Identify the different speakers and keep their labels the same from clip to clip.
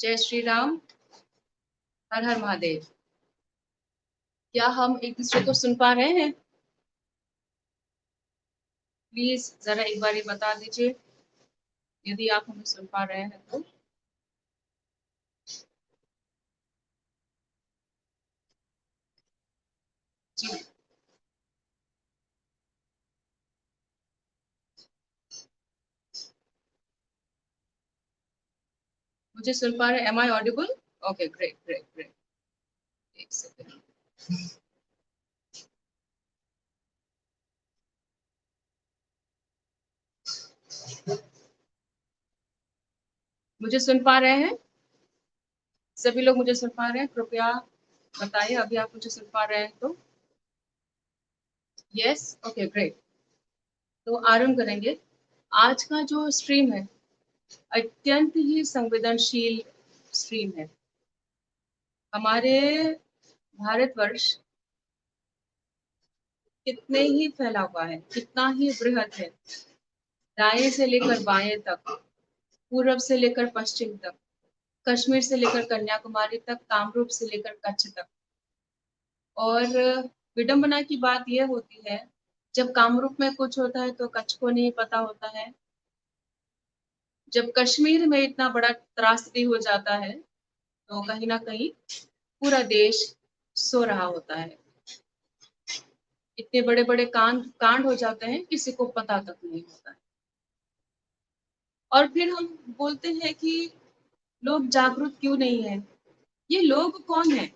Speaker 1: जय श्री राम। हर हर महादेव। क्या हम एक दूसरे को सुन पा रहे हैं? प्लीज जरा एक बार ये बता दीजिए यदि आप हमें सुन पा रहे हैं तो। जी, मुझे सुन पा रहे हैं? Am I audible? Okay, great great great. एक सेकंड। मुझे सुन पा रहे हैं? सभी लोग मुझे सुन पा रहे हैं? कृपया बताइए अभी आप मुझे सुन पा रहे हैं तो। Yes, okay great. तो आरंभ करेंगे। आज का जो स्ट्रीम है अत्यंत ही संवेदनशील स्ट्रीम है। हमारे भारतवर्ष कितने ही फैला हुआ है, कितना ही बृहद है। दाएं से लेकर बाएं तक, पूरब से लेकर पश्चिम तक, कश्मीर से लेकर कन्याकुमारी तक, कामरूप से लेकर कच्छ तक। और विडंबना की बात यह होती है, जब कामरूप में कुछ होता है तो कच्छ को नहीं पता होता है। जब कश्मीर में इतना बड़ा त्रासदी हो जाता है तो कहीं ना कहीं पूरा देश सो रहा होता है। इतने बड़े बड़े कांड कांड हो जाते हैं, किसी को पता तक नहीं होता है। और फिर हम बोलते हैं कि लोग जागरूक क्यों नहीं है। ये लोग कौन है?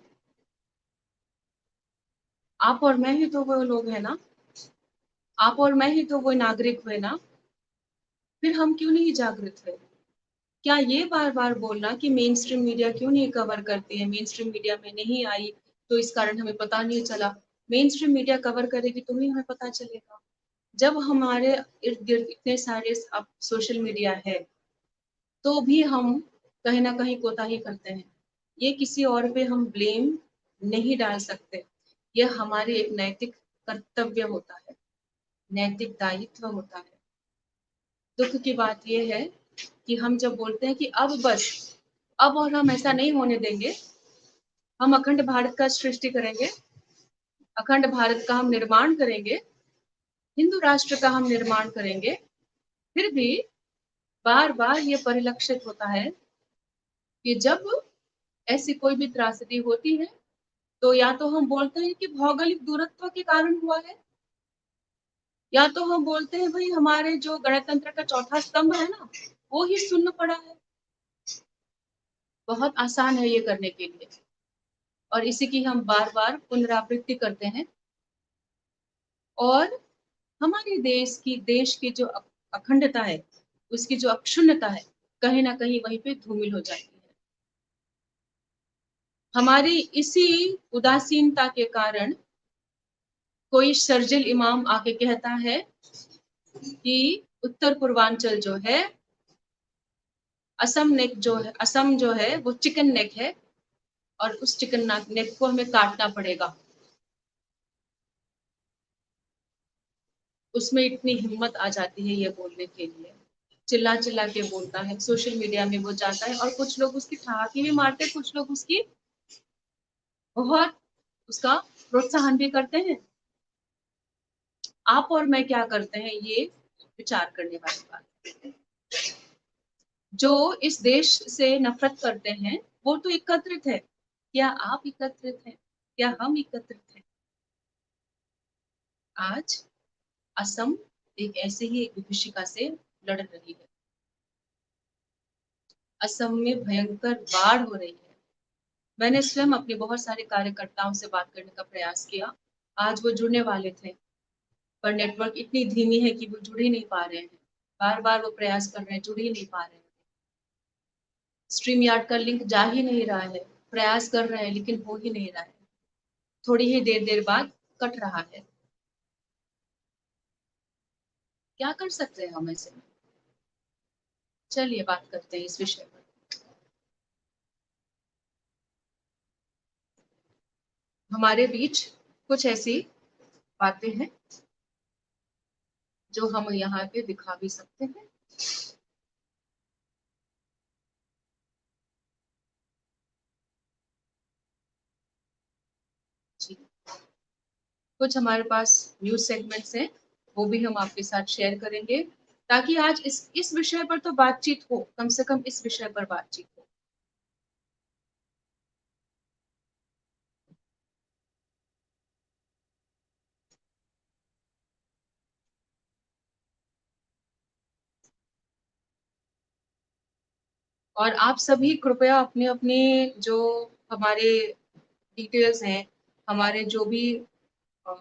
Speaker 1: आप और मैं ही तो वो लोग हैं ना। आप और मैं ही तो वो नागरिक हुए ना। फिर हम क्यों नहीं जागृत हुए? क्या ये बार बार बोलना कि मेन स्ट्रीम मीडिया क्यों नहीं कवर करती है, मेन स्ट्रीम मीडिया में नहीं आई तो इस कारण हमें पता नहीं चला। मेन स्ट्रीम मीडिया कवर करेगी तो ही हमें पता चलेगा। जब हमारे इर्द गिर्द इतने सारे अब सोशल मीडिया है तो भी हम कहीं ना कहीं कोताही करते हैं। ये किसी और पे हम ब्लेम नहीं डाल सकते। यह हमारी एक नैतिक कर्तव्य होता है, नैतिक दायित्व होता है। दुख की बात यह है कि हम जब बोलते हैं कि अब बस, अब और हम ऐसा नहीं होने देंगे, हम अखंड भारत का सृष्टि करेंगे, अखंड भारत का हम निर्माण करेंगे, हिंदू राष्ट्र का हम निर्माण करेंगे, फिर भी बार बार ये परिलक्षित होता है कि जब ऐसी कोई भी त्रासदी होती है तो या तो हम बोलते हैं कि भौगोलिक दूरत्व के कारण हुआ है, या तो हम बोलते हैं भाई हमारे जो गणतंत्र का चौथा स्तंभ है ना, वो ही सुन्न पड़ा है। बहुत आसान है ये करने के लिए, और इसी की हम बार बार पुनरावृत्ति करते हैं। और हमारे देश की जो अखंडता है, उसकी जो अक्षुण्णता है, कहीं ना कहीं वहीं पे धूमिल हो जाती है। हमारी इसी उदासीनता के कारण कोई शर्जिल इमाम आके कहता है कि उत्तर पूर्वांचल जो है, असम जो है वो चिकन नेक है, और उस चिकन नेक को हमें काटना पड़ेगा। उसमें इतनी हिम्मत आ जाती है ये बोलने के लिए। चिल्ला चिल्ला के बोलता है, सोशल मीडिया में वो जाता है, और कुछ लोग उसकी ठहाके भी मारते हैं, कुछ लोग उसकी बहुत उसका प्रोत्साहन भी करते हैं। आप और मैं क्या करते हैं, ये विचार करने वाली बात है। जो इस देश से नफरत करते हैं वो तो एकत्रित है। क्या आप एकत्रित हैं? क्या हम एकत्रित हैं? आज असम एक ऐसे ही एक विभीषिका से लड़ रही है। असम में भयंकर बाढ़ हो रही है। मैंने स्वयं अपने बहुत सारे कार्यकर्ताओं से बात करने का प्रयास किया। आज वो जुड़ने वाले थे, पर नेटवर्क इतनी धीमी है कि वो जुड़ ही नहीं पा रहे हैं। बार बार वो प्रयास कर रहे हैं, जुड़ ही नहीं पा रहे हैं। स्ट्रीम यार्ड का लिंक जा ही नहीं रहा है। प्रयास कर रहे हैं लेकिन हो ही नहीं रहा है। थोड़ी ही देर देर बाद कट रहा है। क्या कर सकते हैं हम ऐसे में? चलिए बात करते हैं इस विषय पर। हमारे बीच कुछ ऐसी बातें हैं जो हम यहाँ पे दिखा भी सकते हैं। कुछ हमारे पास न्यूज सेगमेंट्स हैं, वो भी हम आपके साथ शेयर करेंगे, ताकि आज इस विषय पर तो बातचीत हो, कम से कम इस विषय पर बातचीत हो। और आप सभी कृपया अपने अपने जो हमारे डिटेल्स हैं, हमारे जो भी अ,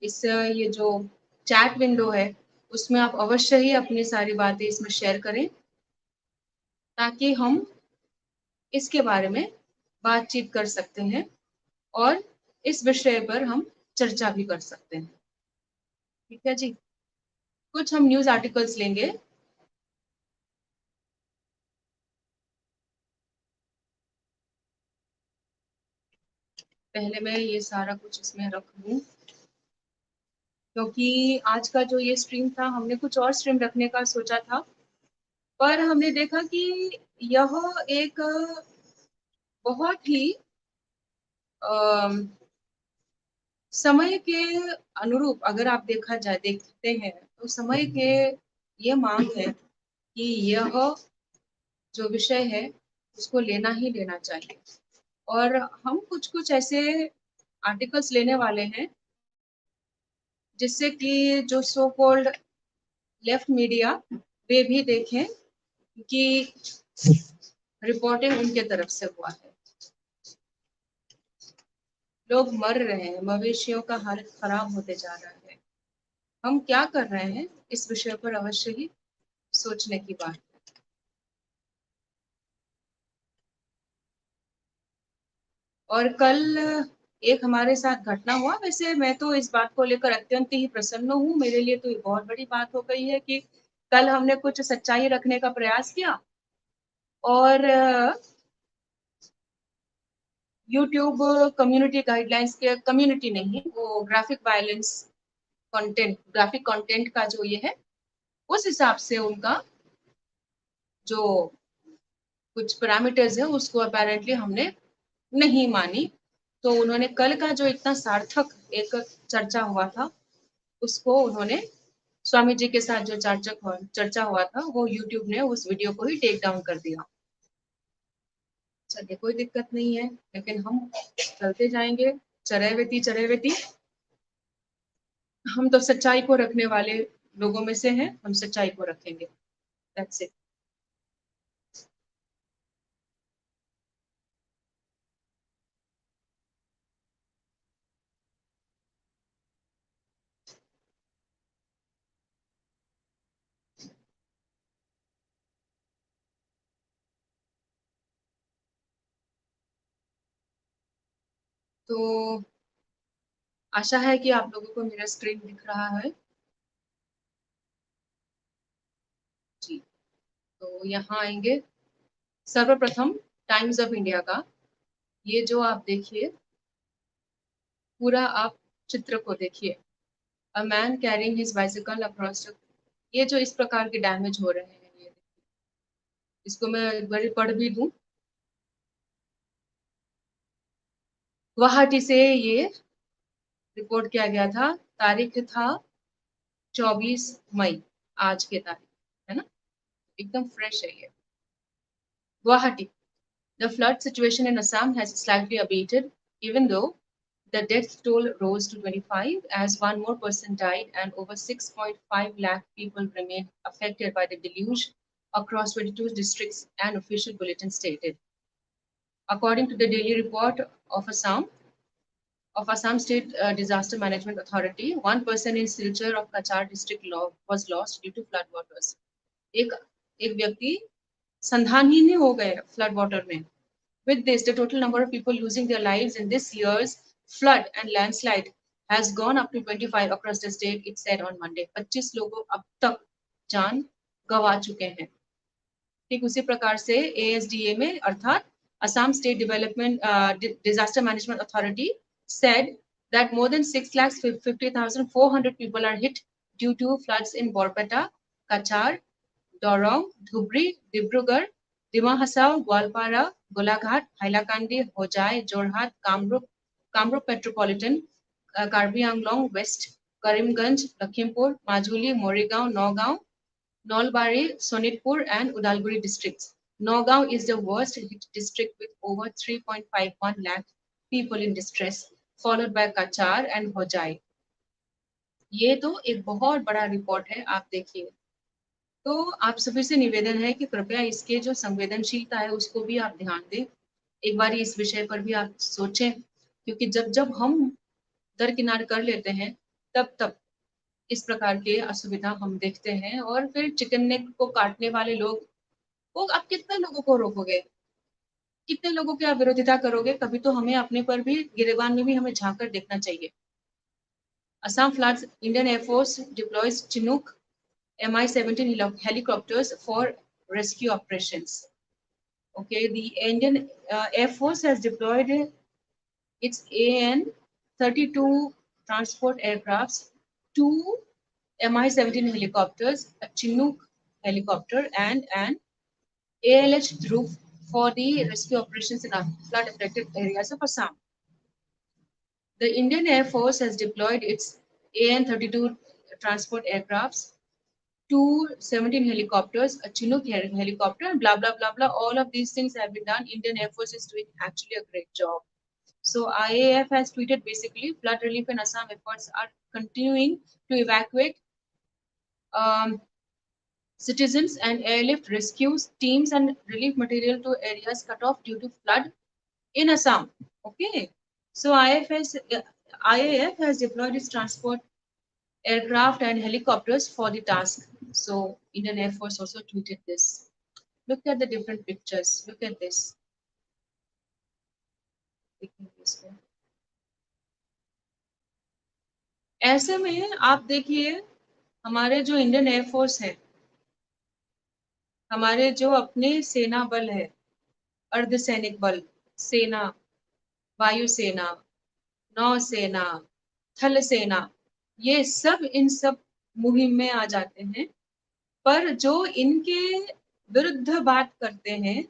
Speaker 1: इस ये जो चैट विंडो है, उसमें आप अवश्य ही अपनी सारी बातें इसमें शेयर करें, ताकि हम इसके बारे में बातचीत कर सकते हैं और इस विषय पर हम चर्चा भी कर सकते हैं। ठीक है जी। कुछ हम न्यूज आर्टिकल्स लेंगे। पहले मैं ये सारा कुछ इसमें रख लूं, क्योंकि आज का जो ये स्ट्रीम था, हमने कुछ और स्ट्रीम रखने का सोचा था, पर हमने देखा कि यह एक बहुत ही अम, समय के अनुरूप, अगर आप देखते हैं तो समय के ये मांग है कि यह जो विषय है उसको लेना ही लेना चाहिए। और हम कुछ कुछ ऐसे आर्टिकल्स लेने वाले हैं जिससे कि जो सो कॉल्ड लेफ्ट मीडिया वे भी देखें कि रिपोर्टिंग उनके तरफ से हुआ है। लोग मर रहे हैं, मवेशियों का हालत खराब होते जा रहा है। हम क्या कर रहे हैं इस विषय पर अवश्य ही सोचने की बात है। और कल एक हमारे साथ घटना हुआ। वैसे मैं तो इस बात को लेकर अत्यंत ही प्रसन्न हूँ, मेरे लिए तो ये बहुत बड़ी बात हो गई है कि कल हमने कुछ सच्चाई रखने का प्रयास किया और यूट्यूब कम्युनिटी गाइडलाइंस के, कम्युनिटी नहीं, वो ग्राफिक कंटेंट का जो ये है, उस हिसाब से उनका जो कुछ पैरामीटर्स है उसको अपेरेंटली हमने नहीं मानी। तो उन्होंने कल का जो इतना सार्थक एक चर्चा हुआ था, उसको उन्होंने, स्वामी जी के साथ जो चर्चा हुआ था, वो यूट्यूब ने उस वीडियो को ही टेक डाउन कर दिया। चलिए, कोई दिक्कत नहीं है, लेकिन हम चलते जाएंगे, चरैवेती चरैवेती। हम तो सच्चाई को रखने वाले लोगों में से हैं, हम सच्चाई को रखेंगे। That's it. तो आशा है कि आप लोगों को मेरा स्क्रीन दिख रहा है जी। तो यहाँ आएंगे, सर्वप्रथम टाइम्स ऑफ इंडिया का ये जो आप देखिए, पूरा आप चित्र को देखिए। A man carrying his bicycle across, ये जो इस प्रकार के डैमेज हो रहे हैं, ये इसको मैं एक बार पढ़ भी दूं। गुवाहाटी से ये रिपोर्ट किया गया था, तारीख था 24 मई, आज के तारीख, है ना, एकदम फ्रेश है ये। Guwahati. The flood situation in Assam has slightly abated, even though the death toll rose to 25 as one more person died and over 6.5 lakh people remain affected by the deluge across 22 districts, an official bulletin stated. According to the daily report of Assam State Disaster Management Authority, one person in Silchar of Kachar district was lost due to flood waters. एक एक व्यक्ति संधानहीन हो गए flood water में। With this, the total number of people losing their lives in this year's flood and landslide has gone up to 25 across the state, it said on Monday. 25 लोग अब तक जान गंवा चुके हैं। ठीक उसी प्रकार से ASDA में, अर्थात Assam State Development Disaster Management Authority said that more than 6,50,400 people are hit due to floods in Borpeta, Kachar, Dorong, Dhubri, Dibrugarh, Dima Hasao, Gwalpara, Golaghat, Hailakandi, Hojai, Jorhat, Kamrup Metropolitan Karbi Anglong west, Karimganj, Lakhimpur, Majuli, Morigaon, Nagaon, Nolbari, Sonitpur, and Udalguri districts. Nagaon is the worst hit district with over 3.51 lakh people in distress, followed by Kachar and Hojai. ये तो एक बहुत बड़ा report है, आप देखिए। तो आप सभी से निवेदन है कि कृपया इसके जो संवेदनशीलता है उसको भी आप ध्यान दें। एक बार इस विषय पर भी आप सोचें, क्योंकि जब जब हम दरकिनार कर लेते हैं तब तब इस प्रकार के असुविधा हम देखते हैं। और फिर चिकन नेक को काटने वाले लोग, वो आप कितने लोगों को रोकोगे, कितने लोगों की आप विरोधिता करोगे? कभी तो हमें अपने पर भी, गिरेबान में भी हमें झांक कर देखना चाहिए। Assam floods, Indian Air Force deploys Chinook Mi-17 helicopters for rescue operations. Okay, the Indian Air Force has deployed its AN-32 transport aircrafts, two Mi-17 helicopters, a Chinook helicopter, and an ALH Dhruv for the rescue operations in flood-affected areas of Assam. The Indian Air Force has deployed its AN-32 transport aircrafts, two 17 helicopters, a Chinook helicopter, and blah, blah, blah, blah. All of these things have been done. Indian Air Force is doing actually a great job. So IAF has tweeted basically, flood relief in Assam efforts are continuing to evacuate citizens and airlift rescues teams and relief material to areas cut off due to flood in Assam. Okay, so IAF has deployed its transport aircraft and helicopters for the task. So Indian Air Force also tweeted this. Look at the different pictures. Look at this. ऐसे में आप देखिए, हमारे जो Indian air force है, हमारे जो अपने सेना बल है, अर्धसैनिक बल, सेना, वायुसेना, नौसेना, थल सेना, ये सब इन सब मुहिम में आ जाते हैं। पर जो इनके विरुद्ध बात करते हैं,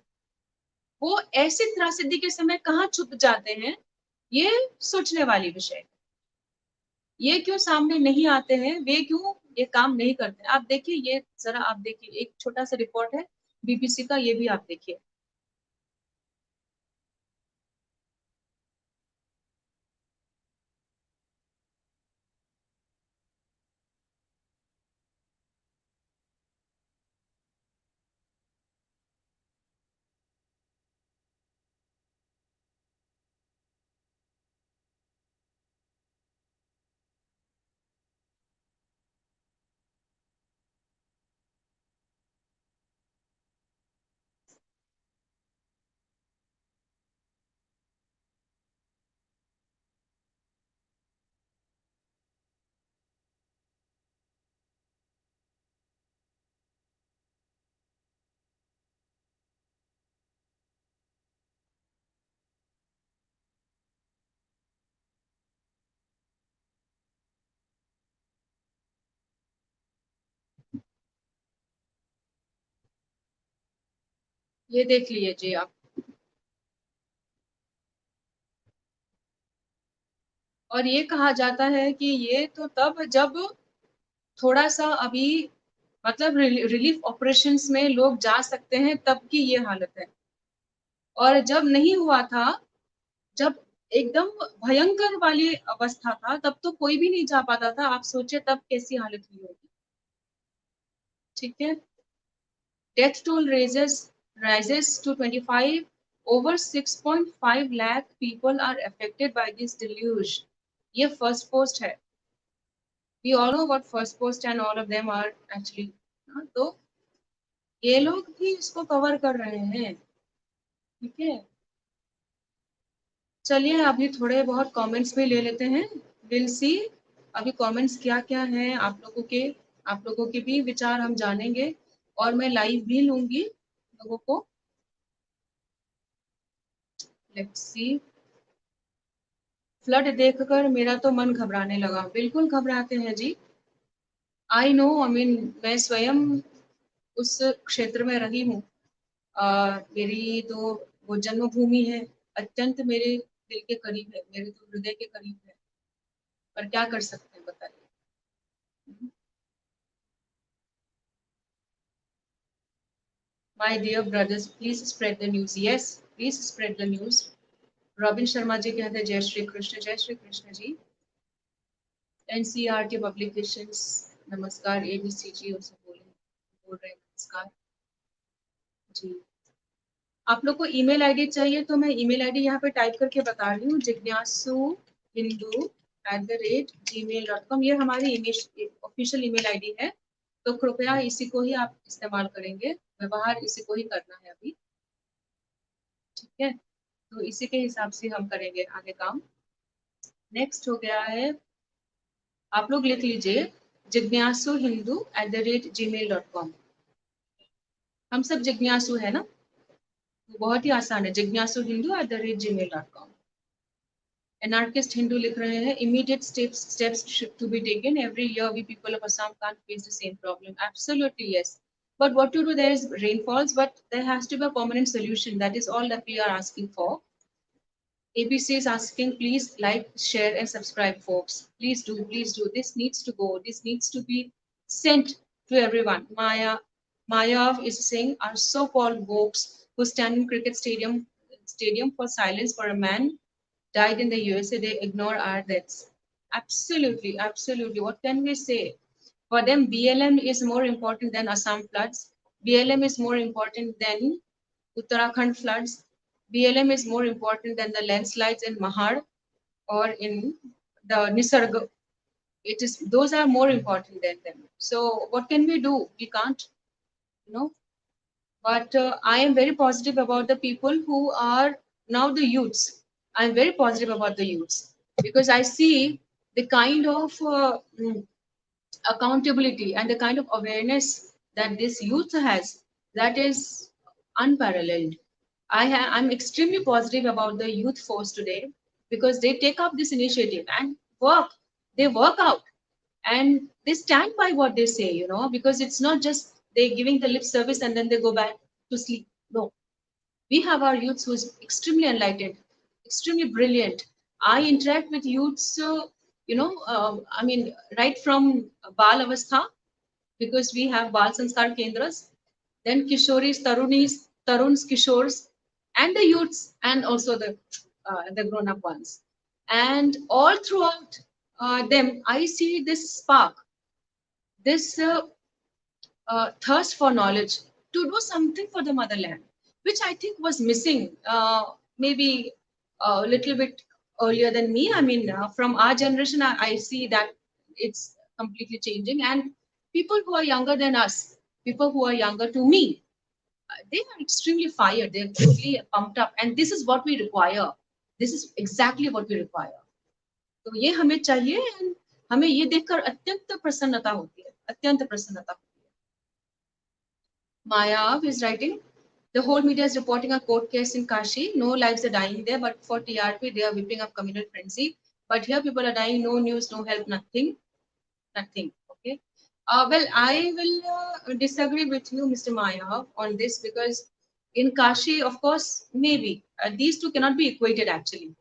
Speaker 1: वो ऐसी त्रासदी के समय कहाँ छुप जाते हैं, ये सोचने वाली विषय। ये क्यों सामने नहीं आते हैं, वे क्यों ये काम नहीं करते? आप देखिए, ये जरा आप देखिए, एक छोटा सा रिपोर्ट है बीबीसी का, ये भी आप देखिए। ये देख लीजिए आप। और ये कहा जाता है कि ये तो तब जब थोड़ा सा अभी मतलब रिलीफ ऑपरेशंस में लोग जा सकते हैं, तब की ये हालत है। और जब नहीं हुआ था, जब एकदम भयंकर वाली अवस्था था, तब तो कोई भी नहीं जा पाता था। आप सोचिए तब कैसी हालत हुई होगी। ठीक है, death toll rises to 25. Over 6.5 lakh people are affected by this deluge. ये फर्स्ट पोस्ट है। We all know what first post and all of them are actually. तो ये लोग भी इसको कवर कर रहे हैं। ठीक है, चलिए अभी थोड़े बहुत कमेंट्स भी ले लेते हैं। विल सी अभी कमेंट्स क्या क्या हैं आप लोगों के भी विचार हम जानेंगे, और मैं लाइव भी लूंगी लोगों को। Let's see. फ्लड देखकर मेरा तो मन घबराने लगा। बिल्कुल घबराते हैं जी। आई नो, आई मीन मैं स्वयं उस क्षेत्र में रही हूँ। मेरी तो वो जन्मभूमि है, अत्यंत मेरे दिल के करीब है, मेरे तो हृदय के करीब है। पर क्या कर सकते हैं बताइए। My dear brothers, please spread the news. Yes, please spread the news. Robin Sharma ji कहते हैं जय श्री कृष्ण जी। एनसीईआरटी पब्लिकेशंस, नमस्कार। एबीसी जी उसे बोल रहे हैं नमस्कार जी। आप लोग को ईमेल आईडी चाहिए तो मैं ईमेल आईडी यहाँ पे टाइप करके बता रही हूँ, jignasuhindu@gmail.com। ये हमारी ऑफिशियल ईमेल आईडी है, तो कृपया इसी को ही आप इस्तेमाल करेंगे, व्यवहार इसी को ही करना है अभी, ठीक है। तो इसी के हिसाब से हम करेंगे आगे काम। नेक्स्ट हो गया है, आप लोग लिख लीजिए jignasuhindu@gmail.com। हम सब जिज्ञासु है ना, तो बहुत ही आसान है, jignasuhindu@gmail.com। Anarchist Hindu लिख रहे हैं, immediate steps to be taken. Every year we people of Assam can't face the same problem. Absolutely yes. But what to do? There is rainfalls, but there has to be a permanent solution. That is all that we are asking for. ABC is asking, please like, share, and subscribe, folks. Please do, please do. This needs to go. This needs to be sent to everyone. Maya is saying, our so-called folks who stand in cricket stadium for silence for a man died in the USA, they ignore our deaths. Absolutely, absolutely. What can we say? For them, BLM is more important than Assam floods. BLM is more important than Uttarakhand floods. BLM is more important than the landslides in Mahad or in the Nisarga. It is, those are more important than them. So what can we do? We can't, you know. But I am very positive about the people who are now the youths. I'm very positive about the youths because I see the kind of accountability and the kind of awareness that this youth has, that is unparalleled. I'm extremely positive about the youth force today because they take up this initiative and work. They work out and they stand by what they say, you know, because it's not just they giving the lip service and then they go back to sleep. No, we have our youths who is extremely enlightened, extremely brilliant. I interact with youths, I mean, right from Bal Avastha, because we have Bal Sanskar Kendras, then Kishoris, Tarunis, Taruns, Kishors, and the youths, and also the grown-up ones. And all throughout them, I see this spark, this thirst for knowledge, to do something for the motherland, which I think was missing maybe a little bit earlier than me. I mean, from our generation, I see that it's completely changing. And people who are younger than us, people who are younger to me, they are extremely fired. They're totally pumped up. And this is what we require. This is exactly what we require. तो ये हमें चाहिए and हमें ये देखकर अत्यंत प्रसन्नता होती है, अत्यंत प्रसन्नता होती है। Maya is writing, the whole media is reporting a court case in Kashi. No lives are dying there, but for TRP, they are whipping up communal frenzy. But here people are dying, no news, no help, nothing, nothing. Okay. Well, I will disagree with you, Mr. Maya, on this because in Kashi, of course, maybe these two cannot be equated actually.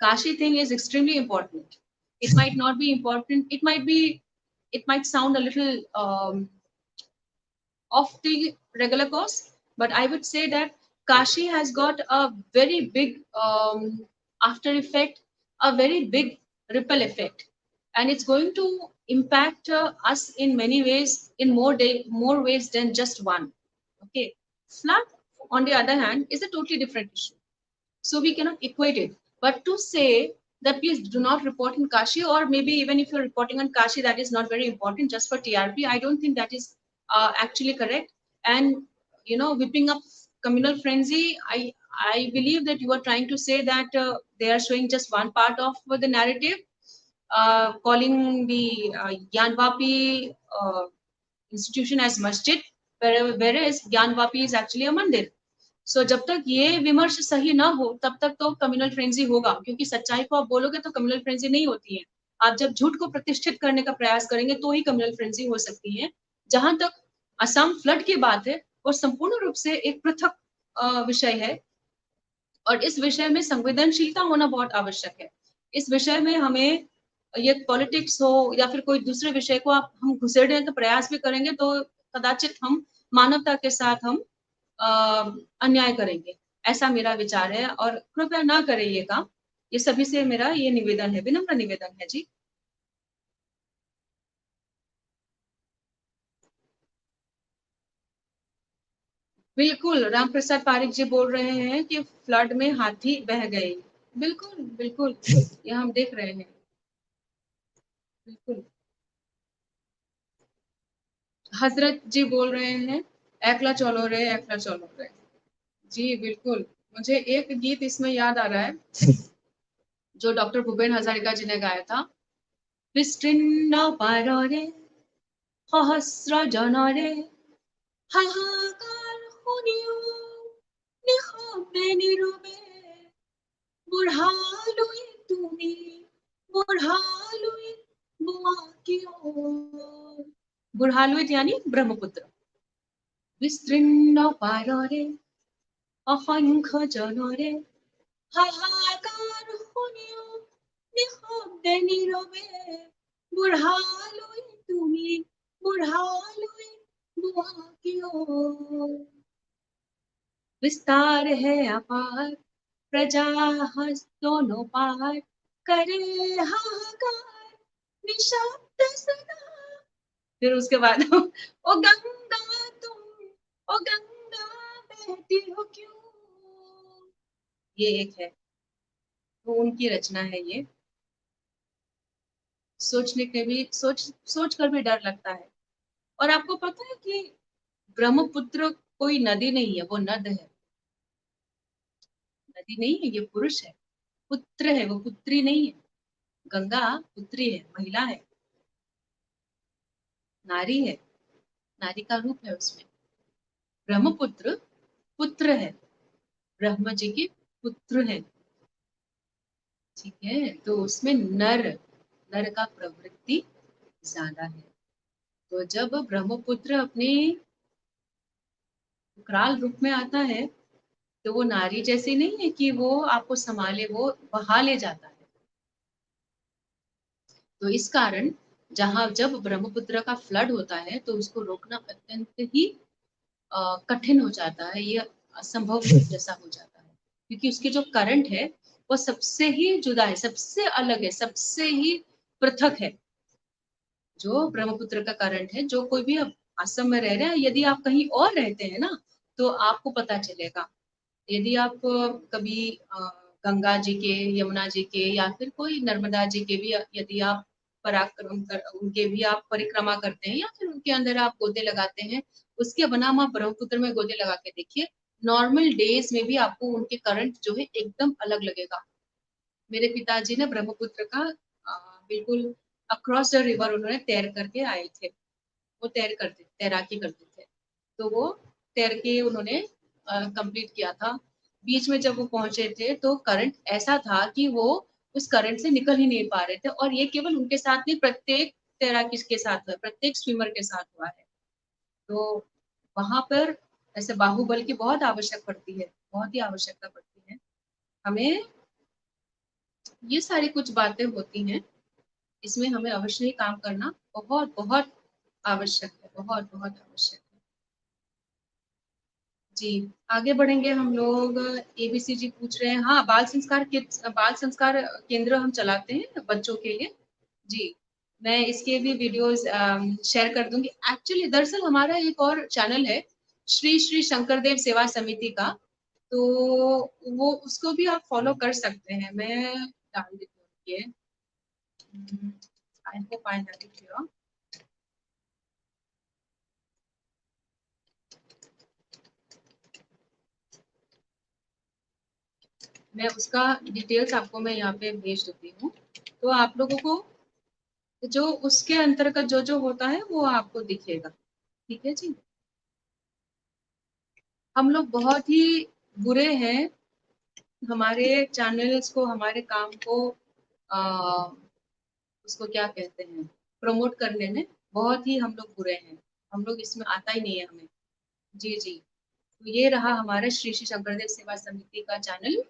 Speaker 1: Kashi thing is extremely important. It might not be important. It might sound a little off the regular course, but I would say that Kashi has got a very big after effect, a very big ripple effect, and it's going to impact us in many ways, in more ways than just one. Okay, flood, on the other hand, is a totally different issue. So we cannot equate it. But to say that please do not report in Kashi, or maybe even if you're reporting on Kashi, that is not very important just for TRP, I don't think that is actually correct. And you know, whipping up communal frenzy, I believe that you are trying to say that they are showing just one part of the narrative, calling the Gyanvapi institution as masjid, whereas Gyanvapi is actually a mandir. सो जब तक ये विमर्श सही ना हो तब तक तो कम्युनल फ्रेंजी होगा, क्योंकि सच्चाई को आप बोलोगे तो कम्युनल फ्रेंजी नहीं होती है। आप जब झूठ को प्रतिष्ठित करने का प्रयास करेंगे तो ही कम्युनल फ्रेंजी हो सकती है। जहां तक असम फ्लड की बात है, वो संपूर्ण रूप से एक पृथक विषय है और इस विषय में संवेदनशीलता होना बहुत आवश्यक है। इस विषय में हमें ये पॉलिटिक्स हो या फिर कोई दूसरे विषय को आप हम घुसेड़ने का प्रयास भी करेंगे तो कदाचित हम मानवता के साथ हम अ, अन्याय करेंगे। ऐसा मेरा विचार है और कृपया ना करें ये काम। ये सभी से मेरा ये निवेदन है, विनम्र निवेदन है जी। बिल्कुल, रामप्रसाद पारिक जी बोल रहे हैं कि फ्लड में हाथी बह गए। बिल्कुल, बिल्कुल, ये हम देख रहे हैं। बिल्कुल। हज़रत जी बोल रहे हैं, एकला चलो रे, एकला चलो रे। जी, बिल्कुल। मुझे एक गीत इसमें याद आ रहा है, जो डॉक्टर भूपेन हज़ारिका जी ने गाया था। विस्तीर्ण पारोरे, सहस्र जनरे, हाहाकार শুনিও, নিঃশব্দে নীরবে, বুঢ়ালৈ তুমি, বুঢ়ালৈ বোৱা কিয়? बुढ़ालुत यानी ब्रह्मपुत्र। विस्तीर्ण पाररे, असंख्य जनरे, হাহাকাৰ শুনিও, নিঃশব্দে নীৰৱে, বুঢ়ালৈ তুমি, বুঢ়ালৈ বোৱা কিয়? विस्तार है अपार, प्रजा हंस दोनों पार, करे हाहाकार, निशब्द सदा। फिर उसके बाद ओ गंगा तुम, ओ गंगा बहती हो क्यों? ये एक है, तो उनकी रचना है ये। सोचने के भी सोच कर भी डर लगता है। और आपको पता है कि ब्रह्मपुत्र कोई नदी नहीं है, वो नद है। नदी नहीं है, ये पुरुष है, पुत्र है, वो पुत्री नहीं है। गंगा पुत्री है, महिला है, नारी है, नारी का रूप है उसमें। ब्रह्मपुत्र पुत्र है, ब्रह्म जी के पुत्र है। ठीक है, तो उसमें नर, नर का प्रवृत्ति ज्यादा है। तो जब ब्रह्मपुत्र अपने विकराल रूप में आता है, तो वो नारी जैसी नहीं है कि वो आपको संभाले, वो बहा ले जाता है। तो इस कारण जहां जब ब्रह्मपुत्र का फ्लड होता है तो उसको रोकना अत्यंत ही कठिन हो जाता है, ये असंभव जैसा हो जाता है, क्योंकि उसकी जो करंट है वो सबसे ही जुदा है, सबसे अलग है, सबसे ही पृथक है। जो ब्रह्मपुत्र का करंट है, जो कोई भी अब असम में रह रहे हैं, यदि आप कहीं और रहते हैं ना, तो आपको पता चलेगा। यदि आप कभी गंगा जी के, यमुना जी के या फिर कोई नर्मदा जी के भी यदि आप पराक्रम कर, उनके भी आप परिक्रमा करते हैं या फिर उनके अंदर आप गोते लगाते हैं, उसके बनाम आप ब्रह्मपुत्र में गोते लगा के देखिए, नॉर्मल डेज में भी आपको उनके करंट जो है एकदम अलग लगेगा। मेरे पिताजी ने ब्रह्मपुत्र का बिल्कुल अक्रॉस द रिवर उन्होंने तैर करके आए थे। वो तैराकी करते थे। तो वो तैर के उन्होंने कंप्लीट किया था। बीच में जब वो पहुंचे थे तो करंट ऐसा था कि वो उस करंट से निकल ही नहीं पा रहे थे, और ये केवल उनके साथ नहीं, प्रत्येक तैराकी के साथ हुआ है, प्रत्येक स्विमर के साथ हुआ है। तो वहां पर ऐसे बाहुबल की बहुत आवश्यक पड़ती है, बहुत ही आवश्यकता पड़ती है हमें। ये सारी कुछ बातें होती हैं, इसमें हमें अवश्य ही काम करना बहुत बहुत आवश्यक है, बहुत बहुत आवश्यक है। जी, आगे बढ़ेंगे हम लोग। एबीसी जी पूछ रहे हैं, हाँ, बाल संस्कार केंद्र हम चलाते हैं बच्चों के लिए। जी, मैं इसके भी वीडियोस शेयर कर दूंगी। एक्चुअली दरअसल हमारा एक और चैनल है, श्री श्री शंकरदेव सेवा समिति का, तो वो उसको भी आप फॉलो कर सकते हैं। मैं डाल देती हूँ ये, I hope I have it here. मैं उसका डिटेल्स आपको मैं यहाँ पे भेज देती हूँ, तो आप लोगों को जो उसके अंतर्गत जो जो होता है वो आपको दिखेगा। ठीक है जी। हम लोग बहुत ही बुरे हैं, हमारे चैनल्स को, हमारे काम को आ, उसको क्या कहते हैं, प्रमोट करने में बहुत ही हम लोग बुरे हैं। हम लोग इसमें आता ही नहीं है हमें। जी जी। तो ये रहा हमारा श्री श्री शंकरदेव सेवा समिति का चैनल।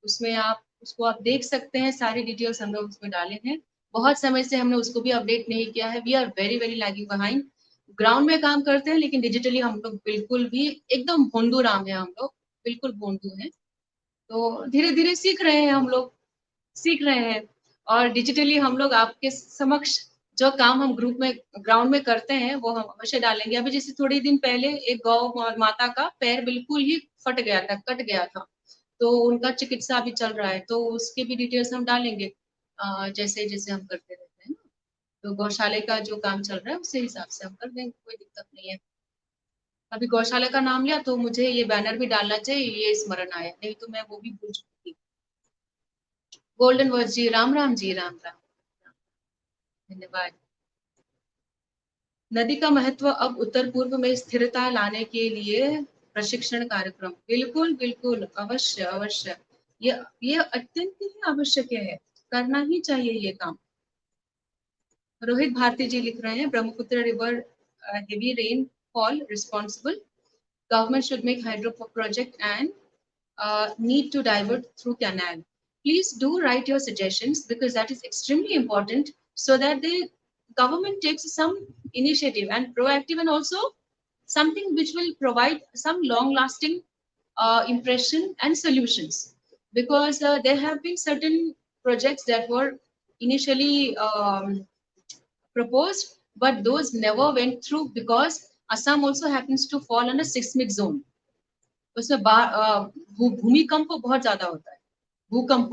Speaker 1: उसमें आप उसको आप देख सकते हैं, सारी डिटेल्स हम लोग उसमें डाले हैं। बहुत समय से हमने उसको भी अपडेट नहीं किया है। We are very very lagging behind. Ground में काम करते हैं लेकिन डिजिटली हम लोग बिल्कुल भी एकदम भोंदू राम है, हम लोग बिल्कुल भोंदू हैं। तो धीरे धीरे सीख रहे हैं, हम लोग सीख रहे हैं। और डिजिटली हम लोग आपके समक्ष जो काम हम ग्रुप में ग्राउंड में करते हैं वो हम अवश्य डालेंगे। अभी जैसे थोड़ी दिन पहले एक गौ माता का पैर बिल्कुल ही फट गया था, कट गया था, तो उनका चिकित्सा अभी चल रहा है, तो उसके भी डिटेल्स हम डालेंगे जैसे जैसे हम करते रहते हैं ना। तो गौशाले का जो काम चल रहा है उसी हिसाब से हम कर देंगे, कोई दिक्कत नहीं है। अभी गौशाला का नाम लिया तो मुझे ये बैनर भी डालना चाहिए, ये स्मरण आया, नहीं तो मैं वो भी भूल चुकी थी। गोल्डन वर्ड जी, राम राम जी, राम राम। धन्यवाद। नदी का महत्व अब उत्तर पूर्व में स्थिरता लाने के लिए प्रशिक्षण कार्यक्रम, बिल्कुल बिल्कुल, अवश्य अवश्य। ये अत्यंत ही आवश्यक है, करना ही चाहिए ये काम। रोहित भारती जी लिख रहे हैं, Brahmaputra river heavy rain fall responsible, government should make hydro project and need to divert through canal. Please do write your suggestions because that is extremely important so that the government takes some initiative and proactive, and also something which will provide some long lasting impression and solutions, because there have been certain projects that were initially proposed, but those never went through because Assam also happens to fall under seismic zone. उसमें भूमिकंप बहुत ज्यादा होता है, भूकंप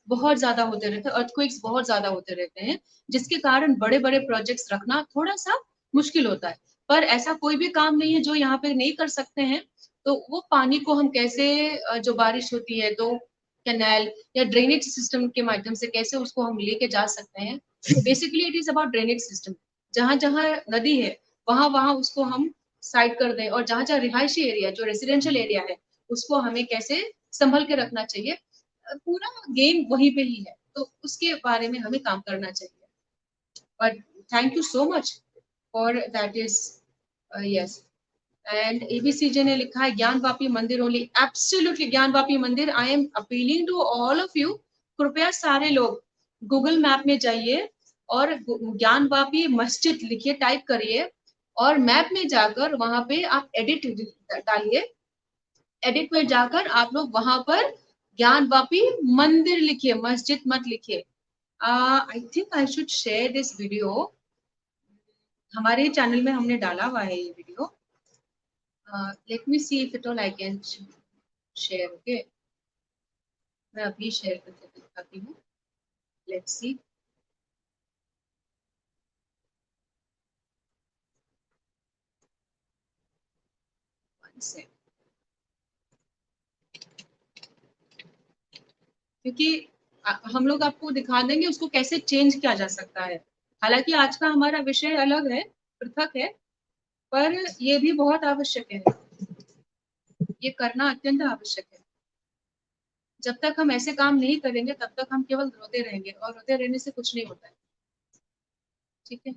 Speaker 1: बहुत ज्यादा होते रहते हैं, अर्थक्वेक्स बहुत ज्यादा होते रहते हैं, जिसके कारण बड़े बड़े प्रोजेक्ट्स रखना थोड़ा सा मुश्किल होता है। पर ऐसा कोई भी काम नहीं है जो यहाँ पे नहीं कर सकते हैं। तो वो पानी को हम कैसे जो बारिश होती है तो कैनाल या ड्रेनेज सिस्टम के माध्यम से कैसे उसको हम लेके जा सकते हैं। Basically it is about drainage system. जहां जहां नदी है वहां वहां उसको हम साइड कर दें, और जहां जहां रिहायशी एरिया जो रेसिडेंशियल एरिया है उसको हमें कैसे संभल के रखना चाहिए, पूरा गेम वहीं पे ही है। तो उसके बारे में हमें काम करना चाहिए। But thank you so much for that is yes. And ABCJ ने लिखा है ज्ञान वापी मंदिर ओनली, एब्सोल्युटली ज्ञान वापी मंदिर। I am appealing to all of you, कृपया सारे लोग गूगल मैप में जाइए और ज्ञान वापी मस्जिद लिखिए, टाइप करिए, और मैप में जाकर वहां पे आप एडिट डालिए। एडिट में जाकर आप लोग वहां पर ज्ञान वापी मंदिर लिखिए, मस्जिद मत लिखिए। I think I should share this video. हमारे चैनल में हमने डाला हुआ है ये video. Let me see if it all I can share. Okay, मैं अभी शेयर करके दिखाती हूँ। Let's see. वन सेकंड, क्योंकि हम लोग आपको दिखा देंगे उसको कैसे चेंज किया जा सकता है। हालांकि आज का हमारा विषय अलग है, पृथक है, पर ये भी बहुत आवश्यक है, ये करना अत्यंत आवश्यक है। जब तक हम ऐसे काम नहीं करेंगे तब तक हम केवल रोते रहेंगे, और रोते रहने से कुछ नहीं होता है। ठीक है,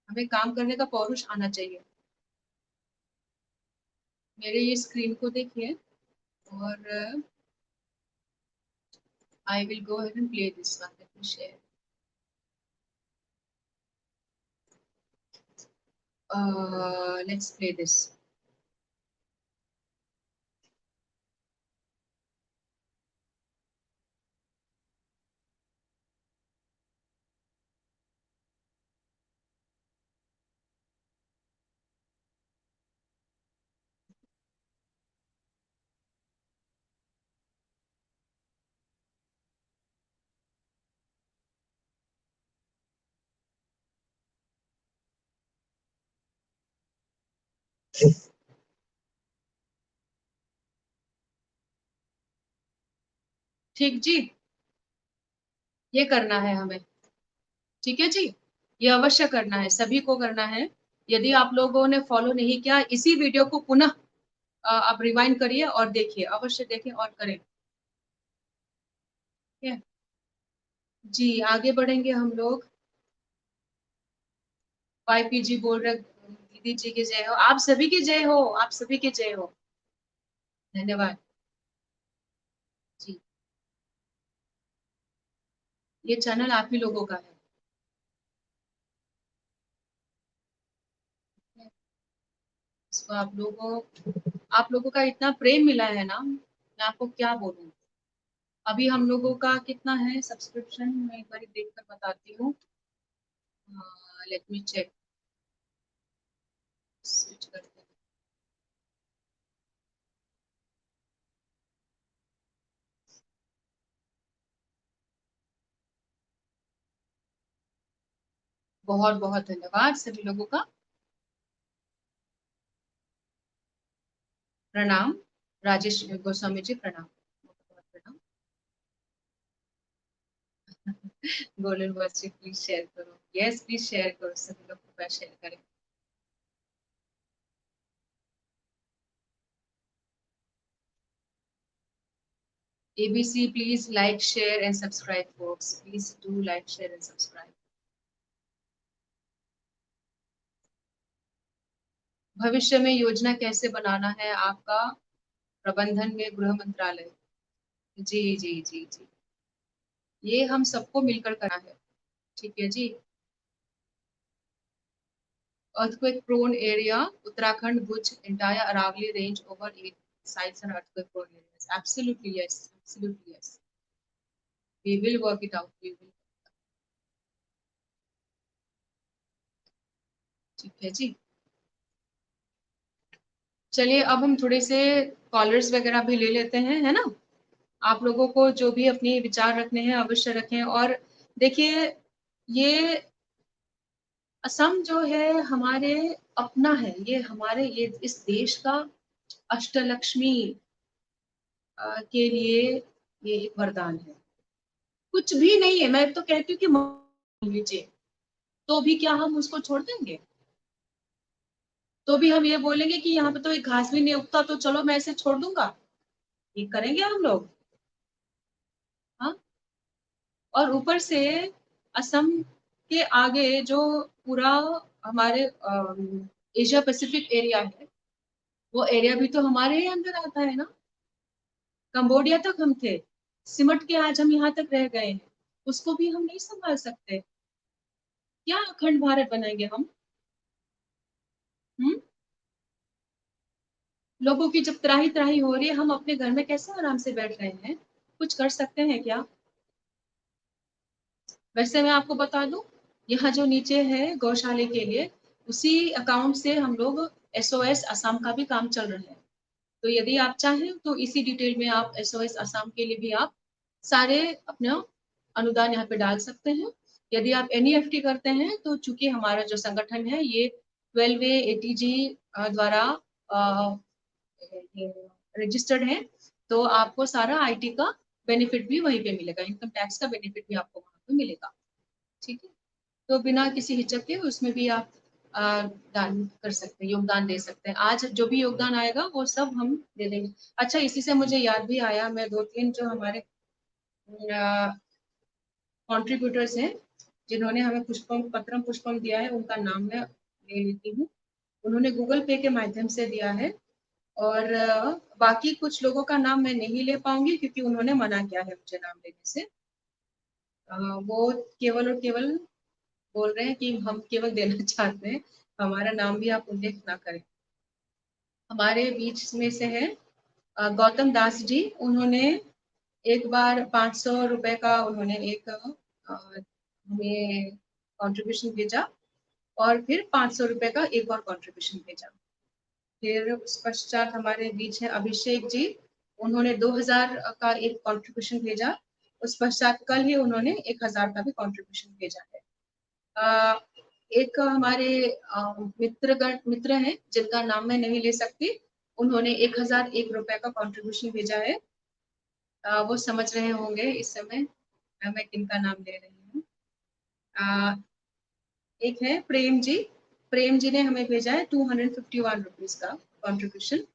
Speaker 1: हमें काम करने का पौरुष आना चाहिए। मेरे ये स्क्रीन को देखिए, और I will go ahead and play this one, let me share. Let's play this. ठीक जी, ये करना है हमें। ठीक है जी, ये अवश्य करना है, सभी को करना है। यदि आप लोगों ने फॉलो नहीं किया, इसी वीडियो को पुनः आप रिवाइंड करिए और देखिए, अवश्य देखें और करें। ठीक है जी, आगे बढ़ेंगे हम लोग। YPG बोल रहे, दीदी जी की जय हो, आप सभी की जय हो, आप सभी की जय हो। धन्यवाद जी। ये चैनल आप ही लोगों का है। इसको आप लोगों का इतना प्रेम मिला है ना, मैं आपको क्या बोलूं। अभी हम लोगों का कितना है सब्सक्रिप्शन, मैं एक बार देख कर बताती हूँ। लेट मी चेक, स्विच करते हैं। बहुत बहुत धन्यवाद सभी लोगों का। प्रणाम। राजेश गोस्वामी जी प्रणाम, बहुत प्रणाम। गोल्डन वर्स जी प्लीज शेयर करो, यस प्लीज शेयर करो, सभी लोग कृपया शेयर करें। ABC, please like, share and subscribe, folks. Please do like, share and subscribe. भविष्य में योजना कैसे बनाना है आपका प्रबंधन में गृह मंत्रालय। जी जी जी जी, ये हम सबको मिलकर करना है। ठीक है जी। earthquake prone area, Uttarakhand, Bhuj, entire Aravalli range over 8 sites and earthquake prone areas. Absolutely yes, absolutely yes. We will work it out. We will. ठीक है जी। चलिए अब हम थोड़े से कॉलर्स वगैरह भी ले लेते हैं, है ना। आप लोगों को जो भी अपने विचार रखने हैं अवश्य रखें। और देखिए, ये असम जो है हमारे अपना है, ये हमारे, ये इस देश का अष्टलक्ष्मी के लिए ये एक वरदान है। कुछ भी नहीं है, मैं तो कहती हूँ कि मान लीजिए, तो भी क्या हम उसको छोड़ देंगे? तो भी हम ये बोलेंगे कि यहाँ पे तो एक घास भी नहीं उगता, तो चलो मैं इसे छोड़ दूंगा, ये करेंगे हम लोग? हाँ। और ऊपर से असम के आगे जो पूरा हमारे एशिया पैसिफिक एरिया है, वो एरिया भी तो हमारे ही अंदर आता है ना। कंबोडिया तक हम थे, सिमट के आज हम यहाँ तक रह गए हैं, उसको भी हम नहीं संभाल सकते? क्या अखंड भारत बनाएंगे हम? हम्म। लोगों की जब त्राही त्राही हो रही है, हम अपने घर में कैसे आराम से बैठ रहे हैं? कुछ कर सकते हैं क्या? वैसे मैं आपको बता दूं, यहाँ जो नीचे है गौशाले के लिए, उसी अकाउंट से हम लोग SOS असम का भी काम चल रहा है। तो यदि आप चाहें तो इसी डिटेल में आप SOS असम के लिए भी आप सारे अपना अनुदान यहाँ पे डाल सकते हैं। यदि आप NEFT करते हैं तो चूंकि हमारा जो संगठन है ये 12A ATG द्वारा रजिस्टर्ड है, तो आपको सारा IT का बेनिफिट भी वहीं पे मिलेगा, इनकम टैक्स का बेनिफिट भी आपको वहां पे मिलेगा। ठीक है। तो बिना किसी हिचक के उसमें भी आप दान कर सकते हैं, योगदान दे सकते हैं। आज जो भी योगदान आएगा वो सब हम दे देंगे। अच्छा, इसी से मुझे याद भी आया, मैं 2-3 जो हमारे कॉन्ट्रीब्यूटर्स हैं जिन्होंने हमें पुष्पम पत्रम पुष्पम दिया है, उनका नाम मैं ले लेती हूँ। उन्होंने गूगल पे के माध्यम से दिया है, और बाकी कुछ लोगों का नाम मैं नहीं ले पाऊंगी क्योंकि उन्होंने मना किया है मुझे नाम लेने से। वो केवल और केवल बोल रहे हैं कि हम केवल देना चाहते हैं, हमारा नाम भी आप उल्लेख ना करें। हमारे बीच में से है गौतम दास जी, उन्होंने एक बार 500 रुपए का उन्होंने एक हमें कंट्रीब्यूशन भेजा, और फिर 500 रुपए का एक और कंट्रीब्यूशन भेजा। फिर उस पश्चात हमारे बीच है अभिषेक जी, उन्होंने 2000 का एक कंट्रीब्यूशन भेजा। उस पश्चात कल ही उन्होंने 1000 का भी कंट्रीब्यूशन भेजा है। अ, एक हमारे मित्र हैं जिनका नाम मैं नहीं ले सकती, उन्होंने 1001 रुपए का कंट्रीब्यूशन भेजा है। वो समझ रहे होंगे इस समय मैं किनका नाम ले रही हूँ। अ, एक है प्रेम जी, प्रेम जी ने हमें भेजा है 251 रुपीज का कंट्रीब्यूशन।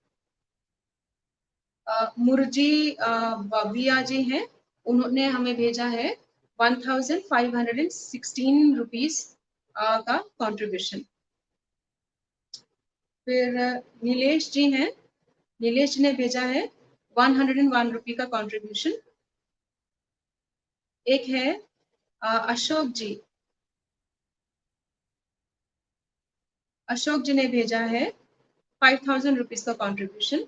Speaker 1: मुरजी बबिया जी हैं, उन्होंने हमें भेजा है 1516 रुपीज का कंट्रीब्यूशन। फिर नीलेश जी हैं, नीलेश जी ने भेजा है 101 रुपी का कंट्रीब्यूशन। एक है अशोक जी, अशोक जी ने भेजा है 5,000 रुपीज का कंट्रीब्यूशन।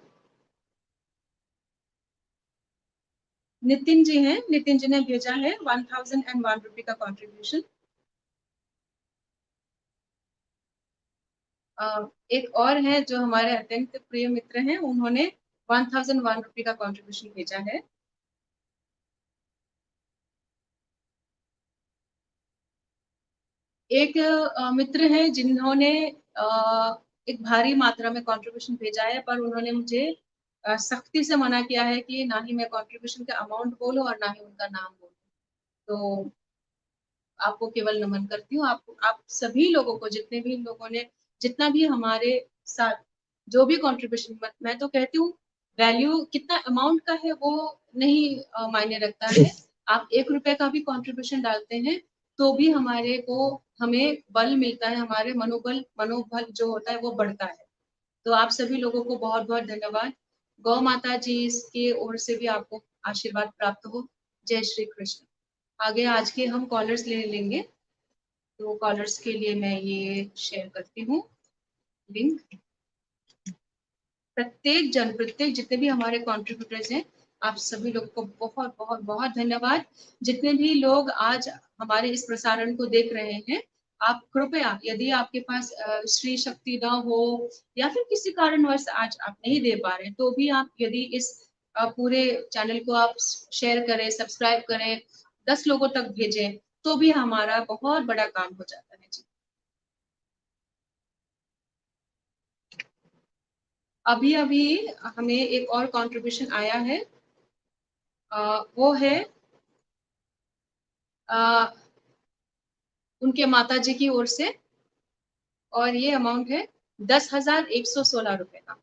Speaker 1: नितिन जी हैं, नितिन जी ने भेजा है 1,001 रुपी का कंट्रीब्यूशन। एक और है जो हमारे अत्यंत प्रिय मित्र हैं, उन्होंने 1,001 रुपी का कंट्रीब्यूशन भेजा है। एक मित्र हैं जिन्होंने एक भारी मात्रा में कंट्रीब्यूशन भेजा है, पर उन्होंने मुझे सख्ती से मना किया है कि ना ही मैं कंट्रीब्यूशन का अमाउंट बोलूं और ना ही उनका नाम बोलूं। तो आपको केवल नमन करती हूँ। आप सभी लोगों को, जितने भी लोगों ने, जितना भी हमारे साथ जो भी कंट्रीब्यूशन, मैं तो कहती हूँ वैल्यू कितना अमाउंट का है वो नहीं मायने रखता है। आप 1 रुपए का भी कंट्रीब्यूशन डालते हैं तो भी हमारे को, हमें बल मिलता है, हमारे मनोबल जो होता है वो बढ़ता है। तो आप सभी लोगों को बहुत बहुत धन्यवाद। गौ माता जी की ओर से भी आपको आशीर्वाद प्राप्त हो। जय श्री कृष्ण। आगे आज के हम कॉलर्स ले लेंगे, तो कॉलर्स के लिए मैं ये शेयर करती हूँ लिंक। प्रत्येक जितने भी हमारे कंट्रीब्यूटर्स हैं, आप सभी लोग को बहुत बहुत बहुत धन्यवाद। जितने भी लोग आज हमारे इस प्रसारण को देख रहे हैं, आप कृपया, यदि आपके पास श्री शक्ति ना हो या फिर किसी कारणवश आज आप नहीं दे पा रहे, तो भी आप यदि इस पूरे चैनल को आप शेयर करें, सब्सक्राइब करें, 10 लोगों तक भेजें, तो भी हमारा बहुत बड़ा काम हो जाता है जी। अभी अभी हमें एक और कंट्रीब्यूशन आया है, वो है अ, उनके माता जी की ओर से, और ये अमाउंट है 10,116 रुपए का।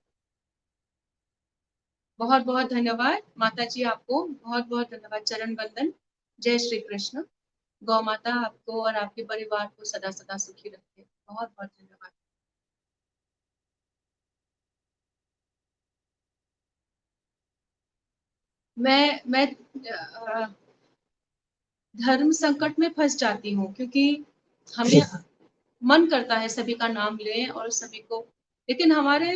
Speaker 1: बहुत बहुत धन्यवाद माता जी, आपको बहुत बहुत धन्यवाद, चरण बंदन। जय श्री कृष्ण। गौ माता आपको और आपके परिवार को सदा सदा सुखी रखे। बहुत बहुत धन्यवाद। मैं धर्म संकट में फंस जाती हूँ, क्योंकि हमें मन करता है सभी का नाम लें और सभी को, लेकिन हमारे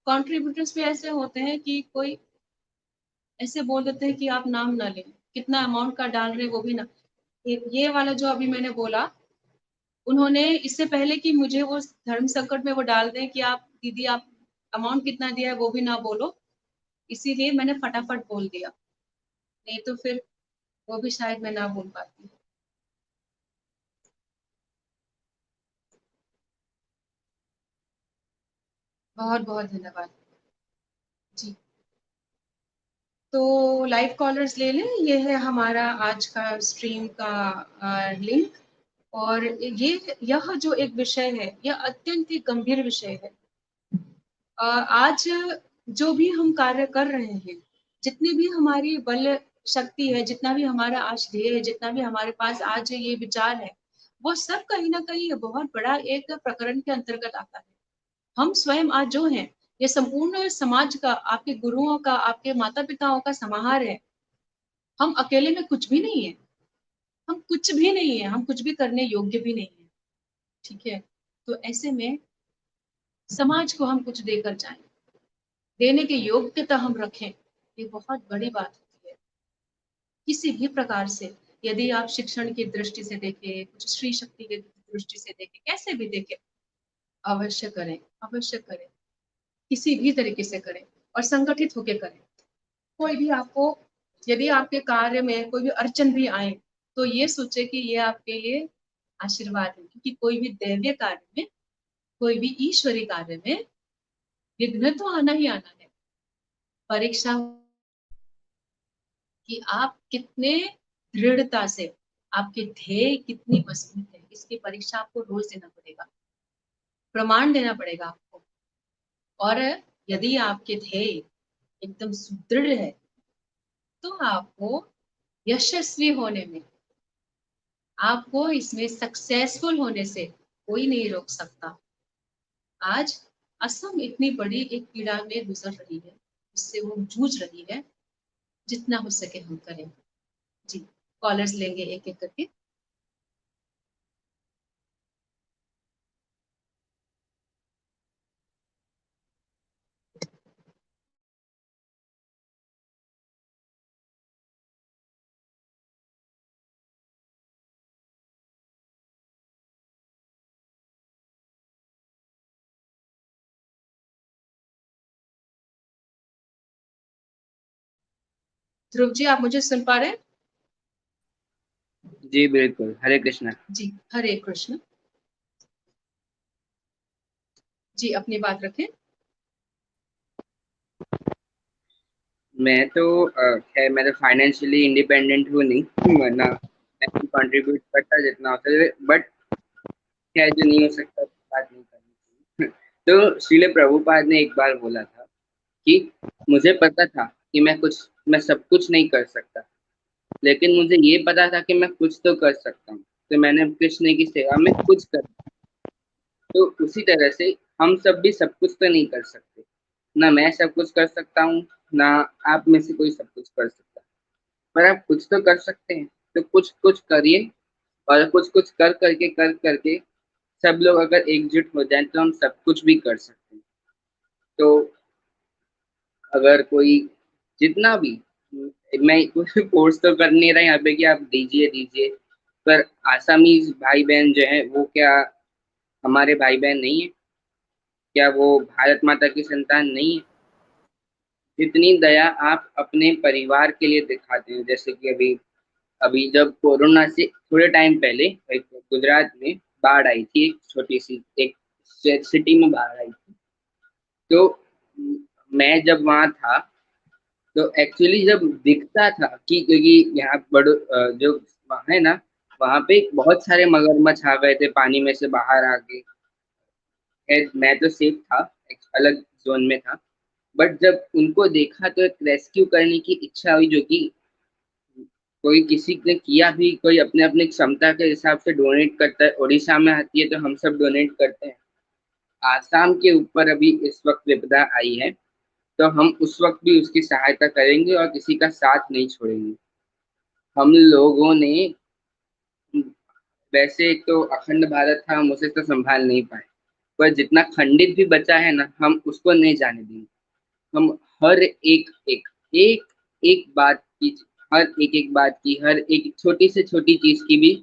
Speaker 1: कंट्रीब्यूटर्स भी ऐसे होते हैं कि कोई ऐसे बोल देते हैं कि आप नाम ना लें, कितना अमाउंट का डाल रहे वो भी ना। ये वाला जो अभी मैंने बोला, उन्होंने इससे पहले कि मुझे वो धर्म संकट में वो डाल दें कि आप दीदी आप अमाउंट कितना दिया है वो भी ना बोलो, इसीलिए मैंने फटाफट बोल दिया, नहीं तो फिर वो भी शायद मैं ना बोल पाती। बहुत बहुत धन्यवाद जी। तो लाइव कॉलर्स ले लें, ये है हमारा आज का स्ट्रीम का लिंक। और यह जो एक विषय है, यह अत्यंत ही गंभीर विषय है। आज जो भी हम कार्य कर रहे हैं, जितनी भी हमारी बल शक्ति है, जितना भी हमारा आज ध्येय है, जितना भी हमारे पास आज ये विचार है, वो सब कहीं ना कहीं बहुत बड़ा एक प्रकरण के अंतर्गत आता है। हम स्वयं आज जो हैं, ये संपूर्ण समाज का, आपके गुरुओं का, आपके माता पिताओं का समाहार है। हम अकेले में कुछ भी नहीं है, हम कुछ भी नहीं है, हम कुछ भी करने योग्य भी नहीं है। ठीक है, तो ऐसे में समाज को हम कुछ देकर जाएं, देने की योग्यता हम रखें, ये बहुत बड़ी बात होती है। किसी भी प्रकार से, यदि आप शिक्षण की दृष्टि से देखें, कुछ स्त्री शक्ति की दृष्टि से देखें, कैसे भी देखें, अवश्य करें, अवश्य करें, किसी भी तरीके से करें और संगठित होकर करें। कोई भी आपको, यदि आपके कार्य में कोई भी अड़चन भी आए, तो ये सोचे कि ये आपके लिए आशीर्वाद है, क्योंकि कोई भी दैवीय कार्य में, कोई भी ईश्वरीय कार्य में विघ्न तो आना ही आना है। परीक्षा कि आप कितने दृढ़ता से, आपके ध्येय कितनी मजबूत है, इसकी परीक्षा आपको रोज देना पड़ेगा, प्रमाण देना पड़ेगा आपको। और यदि आपके ध्येय एकदम सुदृढ़ है, तो आपको यशस्वी होने में, आपको इसमें सक्सेसफुल होने से कोई नहीं रोक सकता। आज असम इतनी बड़ी एक पीड़ा में गुजर रही है, उससे वो जूझ रही है, जितना हो सके हम करें जी। कॉलर्स लेंगे एक एक करके। ध्रुव जी, आप मुझे सुन पा रहे हैं?
Speaker 2: जी बिल्कुल, हरे कृष्णा।
Speaker 1: जी, हरे कृष्ण। जी, अपनी बात रखें।
Speaker 2: मैं तो खैर मैं तो फाइनेंशियली इंडिपेंडेंट हूँ नहीं, वरना मैं भी कंट्रीब्यूट करता जितना होता है, बट खैर जो नहीं हो सकता बात नहीं करनी चाहिए। तो श्रील प्रभुपाद ने एक बार बोला था कि मुझे पता था कि मैं सब कुछ नहीं कर सकता, लेकिन मुझे ये पता था कि मैं कुछ तो कर सकता हूँ, तो मैंने कृष्ण की सेवा में कुछ कर। तो उसी तरह से हम सब भी सब कुछ तो नहीं कर सकते, ना मैं सब कुछ कर सकता हूँ, ना आप में से कोई सब कुछ कर सकता, पर आप कुछ तो कर सकते हैं। तो कुछ कुछ करिए, और कुछ कुछ कर करके सब लोग अगर एकजुट हो जाए तो हम सब कुछ भी कर सकते हैं। तो अगर कोई जितना भी, मैं कुछ फोर्स तो कर नहीं रहा यहाँ पे कि आप दीजिए दीजिए, पर आसामीज भाई बहन जो है वो क्या हमारे भाई बहन नहीं है? क्या वो भारत माता की संतान नहीं है? जितनी दया आप अपने परिवार के लिए दिखाते हैं, जैसे कि अभी अभी जब कोरोना से थोड़े टाइम पहले एक गुजरात में बाढ़ आई थी, एक छोटी सी एक सिटी में बाढ़ आई थी। तो मैं जब वहां था, तो एक्चुअली जब दिखता था कि क्योंकि यहाँ जो वहाँ है ना, वहां पे बहुत सारे मगरमच्छ आ गए थे, पानी में से बाहर आ गए। खैर मैं तो सेफ था, एक अलग जोन में था, बट जब उनको देखा तो एक रेस्क्यू करने की इच्छा हुई, जो कि कोई किसी ने किया भी, कोई अपने अपने क्षमता के हिसाब से डोनेट करता है। उड़ीसा में आती है तो हम सब डोनेट करते हैं। आसाम के ऊपर अभी इस वक्त विपदा आई है, तो हम उस वक्त भी उसकी सहायता करेंगे और किसी का साथ नहीं छोड़ेंगे। हम लोगों ने, वैसे एक तो अखंड भारत था, हम उसे तो संभाल नहीं पाए, पर जितना खंडित भी बचा है ना, हम उसको नहीं जाने देंगे। हम हर एक एक बात की, हर एक छोटी से छोटी चीज की भी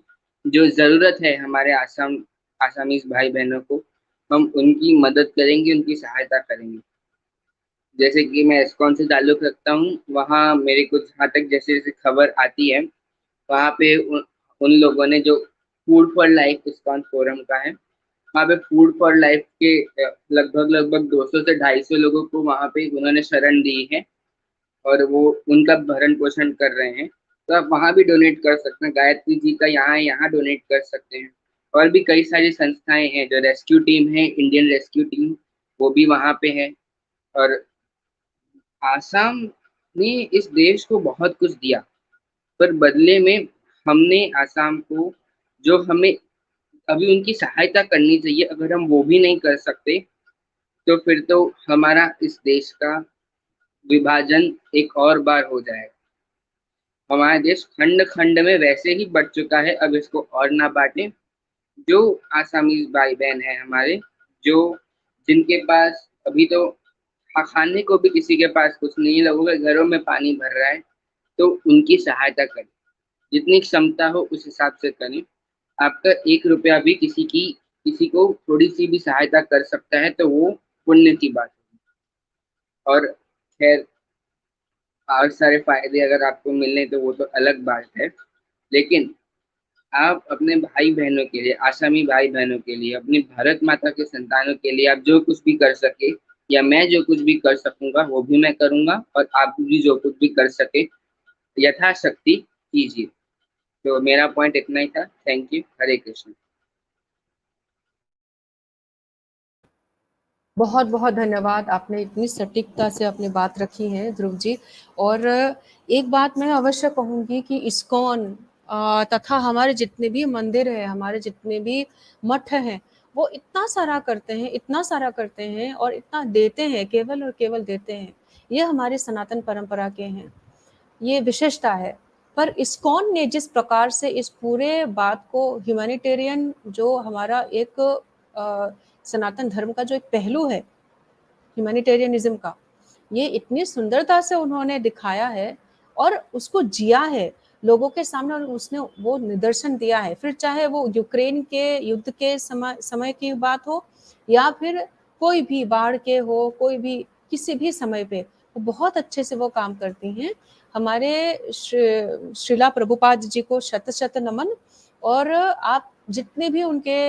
Speaker 2: जो जरूरत है हमारे आसामीज भाई बहनों को, हम उनकी मदद करेंगे, उनकी सहायता करेंगे। जैसे कि मैं इस्कॉन से ताल्लुक रखता हूँ, वहाँ मेरे कुछ जहाँ तक जैसे जैसे खबर आती है, वहाँ पे उन लोगों ने जो food for life ISKCON forum का है, वहाँ पे फूड फॉर लाइफ के लगभग लगभग 200 से 250 लोगों को वहाँ पे उन्होंने शरण दी है, और वो उनका भरण पोषण कर रहे हैं। तो आप वहाँ भी डोनेट कर सकते हैं, गायत्री जी का यहाँ है, यहाँ डोनेट कर सकते हैं। और भी कई सारी संस्थाएं हैं, जो रेस्क्यू टीम है, इंडियन रेस्क्यू टीम, वो भी वहाँ पे है। और आसाम ने इस देश को बहुत कुछ दिया, पर बदले में हमने आसाम को, जो हमें अभी उनकी सहायता करनी चाहिए, अगर हम वो भी नहीं कर सकते, तो फिर तो हमारा इस देश का विभाजन एक और बार हो जाएगा। हमारा देश खंड खंड में वैसे ही बढ़ चुका है, अब इसको और ना बांटे। जो आसामीज भाई बहन है हमारे, जो जिनके पास अभी तो खाने को भी किसी के पास कुछ नहीं है, लोगों के घरों में पानी भर रहा है, तो उनकी सहायता करें, जितनी क्षमता हो उस हिसाब से करें। आपका 1 रुपया भी किसी को थोड़ी सी भी सहायता कर सकता है, तो वो पुण्य की बात है। और खैर और सारे फायदे अगर आपको मिलने तो वो तो अलग बात है, लेकिन आप अपने भाई बहनों के लिए, आसामी भाई बहनों के लिए, अपनी भारत माता के संतानों के लिए आप जो कुछ भी कर सके, या मैं जो कुछ भी कर सकूंगा वो भी मैं करूंगा, और आप भी जो कुछ भी कर सके यथाशक्ति कीजिए। तो मेरा पॉइंट इतना ही था। Thank you. हरे कृष्ण।
Speaker 1: बहुत बहुत धन्यवाद, आपने इतनी सटीकता से अपनी बात रखी है ध्रुव जी। और एक बात मैं अवश्य कहूँगी कि इस्कॉन तथा हमारे जितने भी मंदिर हैं, हमारे जितने भी मठ हैं, वो इतना सारा करते हैं, इतना सारा करते हैं और इतना देते हैं, केवल और केवल देते हैं। ये हमारे सनातन परंपरा के हैं, ये विशेषता है। पर इस्कॉन ने जिस प्रकार से इस पूरे बात को ह्यूमैनिटेरियन, जो हमारा एक सनातन धर्म का जो एक पहलू है ह्यूमैनिटेरियनिज्म का, ये इतनी सुंदरता से उन्होंने दिखाया है और उसको जिया है लोगों के सामने, और उसने वो निदर्शन दिया है। फिर चाहे वो यूक्रेन के युद्ध के समय की बात हो, या फिर कोई भी बाढ़ के हो, कोई भी किसी भी समय पे, वो बहुत अच्छे से वो काम करती हैं। हमारे श्रीला प्रभुपाद जी को शत शत नमन। और आप जितने भी उनके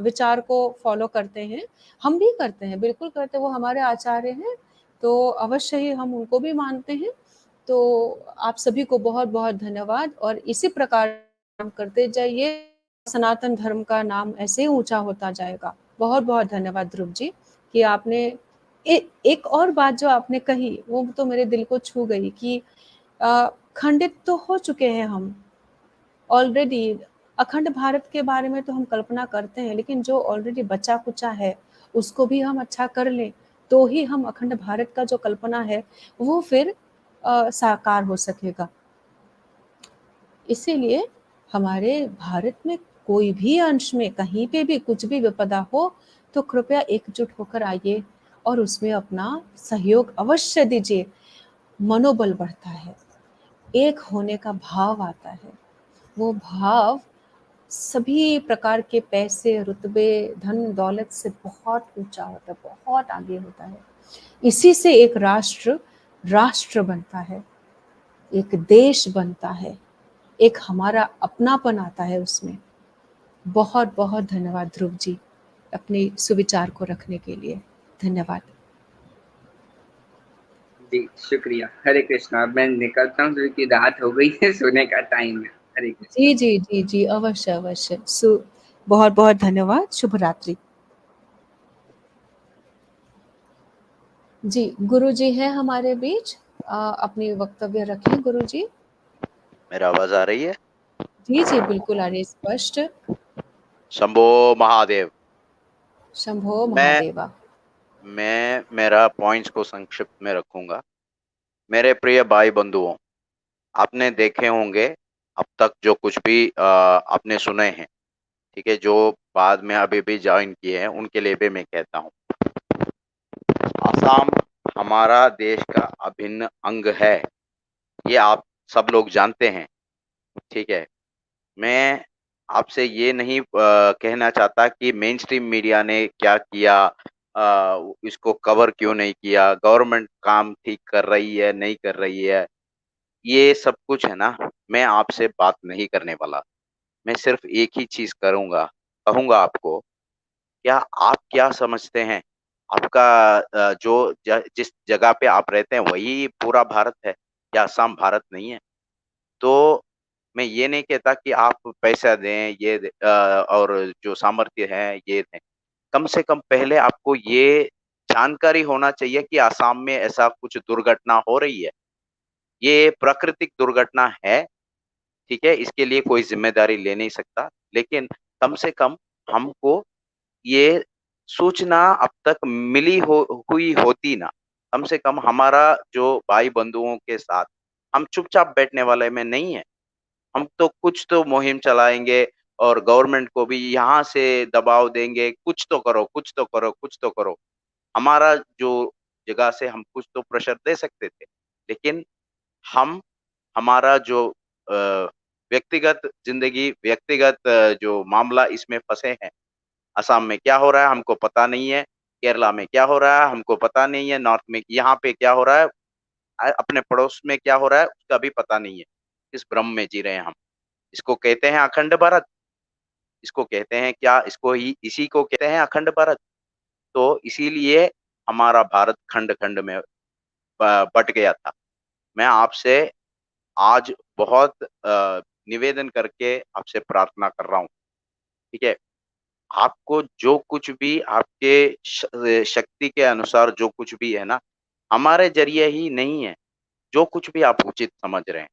Speaker 1: विचार को फॉलो करते हैं, हम भी करते हैं, बिल्कुल करते हैं, वो हमारे आचार्य हैं, तो अवश्य ही हम उनको भी मानते हैं। तो आप सभी को बहुत बहुत धन्यवाद, और इसी प्रकार काम करते जाइए, सनातन धर्म का नाम ऐसे ही ऊंचा होता जाएगा। बहुत बहुत धन्यवाद ध्रुव जी कि आपने एक और बात जो आपने कही वो तो मेरे दिल को छू गई कि खंडित तो हो चुके हैं हम ऑलरेडी। अखंड भारत के बारे में तो हम कल्पना करते हैं, लेकिन जो ऑलरेडी बचा कुचा है उसको भी हम अच्छा कर लें, तो ही हम अखंड भारत का जो कल्पना है वो फिर साकार हो सकेगा। इसीलिए हमारे भारत में कोई भी अंश में कहीं पे भी कुछ भी विपदा हो तो कृपया एकजुट होकर आइए और उसमें अपना सहयोग अवश्य दीजिए। मनोबल बढ़ता है, एक होने का भाव आता है, वो भाव सभी प्रकार के पैसे, रुतबे, धन दौलत से बहुत ऊंचा होता है, बहुत आगे होता है। इसी से एक राष्ट्र राष्ट्र बनता है, एक देश बनता है, एक हमारा अपनापन आता है उसमें। बहुत बहुत धन्यवाद ध्रुव जी अपने सुविचार को रखने के लिए। धन्यवाद।
Speaker 2: जी शुक्रिया। हरे कृष्णा। अब मैं निकलता हूँ क्योंकि रात हो गई है, सोने का टाइम है। हरे कृष्णा।
Speaker 1: जी जी जी जी, अवश्य अवश्य। बहुत बहुत धन्यवाद। शुभ रात्रि। जी, गुरु जी हैं हमारे बीच, अपनी वक्तव्य रखें गुरु जी।
Speaker 3: मेरा आवाज आ रही है?
Speaker 1: जी जी, बिल्कुल आ रही है स्पष्ट।
Speaker 3: शंभो महादेव।
Speaker 1: शंभो
Speaker 3: मैं
Speaker 1: महादेवा।
Speaker 3: मैं मेरा पॉइंट्स को संक्षिप्त में रखूंगा। मेरे प्रिय भाई बंधुओं, आपने देखे होंगे अब तक जो कुछ भी आपने सुने हैं, ठीक है, जो बाद में अभी भी ज्वाइन किए हैं उनके लिए भी मैं कहता हूँ, आसाम हमारा देश का अभिन्न अंग है, ये आप सब लोग जानते हैं, ठीक है। मैं आपसे ये नहीं कहना चाहता कि मेन स्ट्रीम मीडिया ने क्या किया, इसको कवर क्यों नहीं किया, गवर्नमेंट काम ठीक कर रही है नहीं कर रही है, ये सब कुछ है ना, मैं आपसे बात नहीं करने वाला। मैं सिर्फ एक ही चीज कहूंगा आपको, क्या आप क्या समझते हैं, आपका जिस जगह पे आप रहते हैं वही पूरा भारत है या असम भारत नहीं है? तो मैं ये नहीं कहता कि आप पैसा दें, और जो सामर्थ्य है ये दें। कम से कम पहले आपको ये जानकारी होना चाहिए कि असम में ऐसा कुछ दुर्घटना हो रही है। ये प्राकृतिक दुर्घटना है, ठीक है, इसके लिए कोई ज़िम्मेदारी ले नहीं सकता। लेकिन कम से कम हमको ये सूचना अब तक मिली हुई होती ना, कम से कम हमारा जो भाई बंधुओं के साथ हम चुपचाप बैठने वाले में नहीं है। हम तो कुछ तो मुहिम चलाएँगे और गवर्नमेंट को भी यहाँ से दबाव देंगे, कुछ तो करो, कुछ तो करो, कुछ तो करो। हमारा जो जगह से हम कुछ तो प्रेशर दे सकते थे। लेकिन हम हमारा जो अ, व्यक्तिगत ज़िंदगी, व्यक्तिगत जो मामला इसमें फँसे हैं। असम में क्या हो रहा है हमको पता नहीं है, केरला में क्या हो रहा है हमको पता नहीं है, नॉर्थ में यहाँ पे क्या हो रहा है, अपने पड़ोस में क्या हो रहा है उसका भी पता नहीं है। इस भ्रम में जी रहे हैं हम। इसको कहते हैं अखंड भारत, इसको कहते हैं क्या, इसको ही इसी को कहते हैं अखंड भारत। तो इसीलिए हमारा भारत खंड-खंड में बँट गया था। मैं आपसे आज बहुत निवेदन करके आपसे प्रार्थना कर रहा हूँ, ठीक है? आपको जो कुछ भी आपके शक्ति के अनुसार जो कुछ भी है ना, हमारे ज़रिए ही नहीं है, जो कुछ भी आप उचित समझ रहे हैं,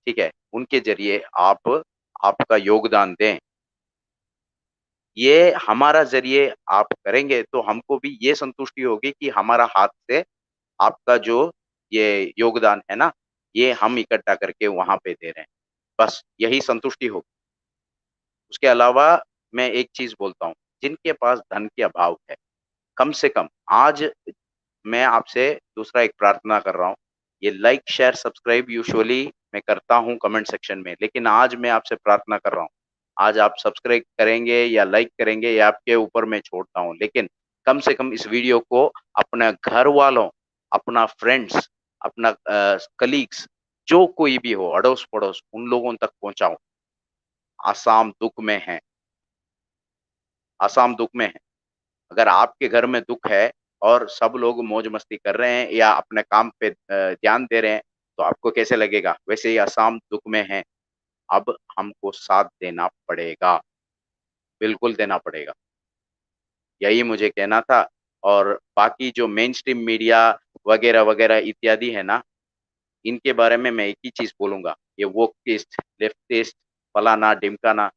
Speaker 3: ठीक है? उनके ज़रिए आप आपका योगदान दें। ये हमारा ज़रिए आप करेंगे तो हमको भी ये संतुष्टि होगी कि हमारा हाथ से आपका जो ये योगदान है ना, ये हम इकट्ठा करके वहाँ पे दे रहे हैं। बस यही संतुष्टि होगी। उसके अलावा मैं एक चीज़ बोलता हूँ, जिनके पास धन के अभाव है, कम से कम आज मैं आपसे दूसरा एक प्रार्थना कर रहा हूँ। ये लाइक, शेयर, सब्सक्राइब यूजुअली मैं करता हूँ कमेंट सेक्शन में, लेकिन आज मैं आपसे प्रार्थना कर रहा हूँ। आज आप सब्सक्राइब करेंगे या लाइक करेंगे ये आपके ऊपर मैं छोड़ता हूँ, लेकिन कम से कम इस वीडियो को अपने घर वालों, अपना फ्रेंड्स, अपना कलीग्स जो कोई भी हो, अड़ोस पड़ोस, उन लोगों तक पहुंचाऊं। आसाम दुख में है, आसाम दुख में है। अगर आपके घर में दुख है और सब लोग मौज मस्ती कर रहे हैं या अपने काम पे ध्यान दे रहे हैं, तो आपको कैसे लगेगा? वैसे ही आसाम दुख में है। अब हमको साथ देना पड़ेगा, बिल्कुल देना पड़ेगा। यही मुझे कहना था। और बाकी जो मेन स्ट्रीम मीडिया वगैरह वगैरह इत्यादि है ना, इनके बारे में मैं एक ही चीज बोलूंगा, ये वोकिस्ट, लेफ्टिस्ट, फलाना ढिमकाना,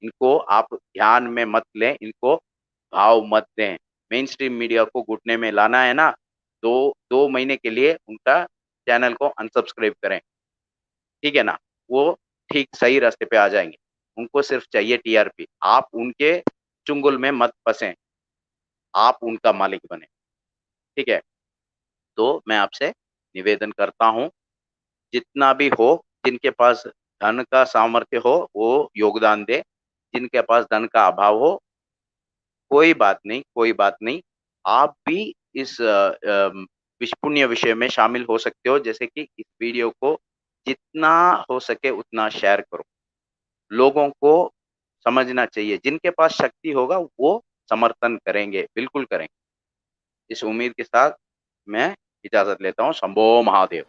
Speaker 3: इनको आप ध्यान में मत लें, इनको भाव मत दें। मेन स्ट्रीम मीडिया को घुटने में लाना है ना, 2 महीने के लिए उनका चैनल को अनसब्सक्राइब करें, ठीक है ना? वो ठीक सही रास्ते पे आ जाएंगे। उनको सिर्फ चाहिए टीआरपी। आप उनके चुंगल में मत फंसें, आप उनका मालिक बने, ठीक है? तो मैं आपसे निवेदन करता हूँ, जितना भी हो, जिनके पास धन का सामर्थ्य हो वो योगदान दे, जिनके पास धन का अभाव हो कोई बात नहीं, कोई बात नहीं। आप भी इस पुण्य विषय में शामिल हो सकते हो। जैसे कि इस वीडियो को जितना हो सके उतना शेयर करो, लोगों को समझना चाहिए। जिनके पास शक्ति होगा वो समर्थन करेंगे, बिल्कुल करेंगे। इस उम्मीद के साथ मैं इजाजत लेता हूँ। शंभो महादेव।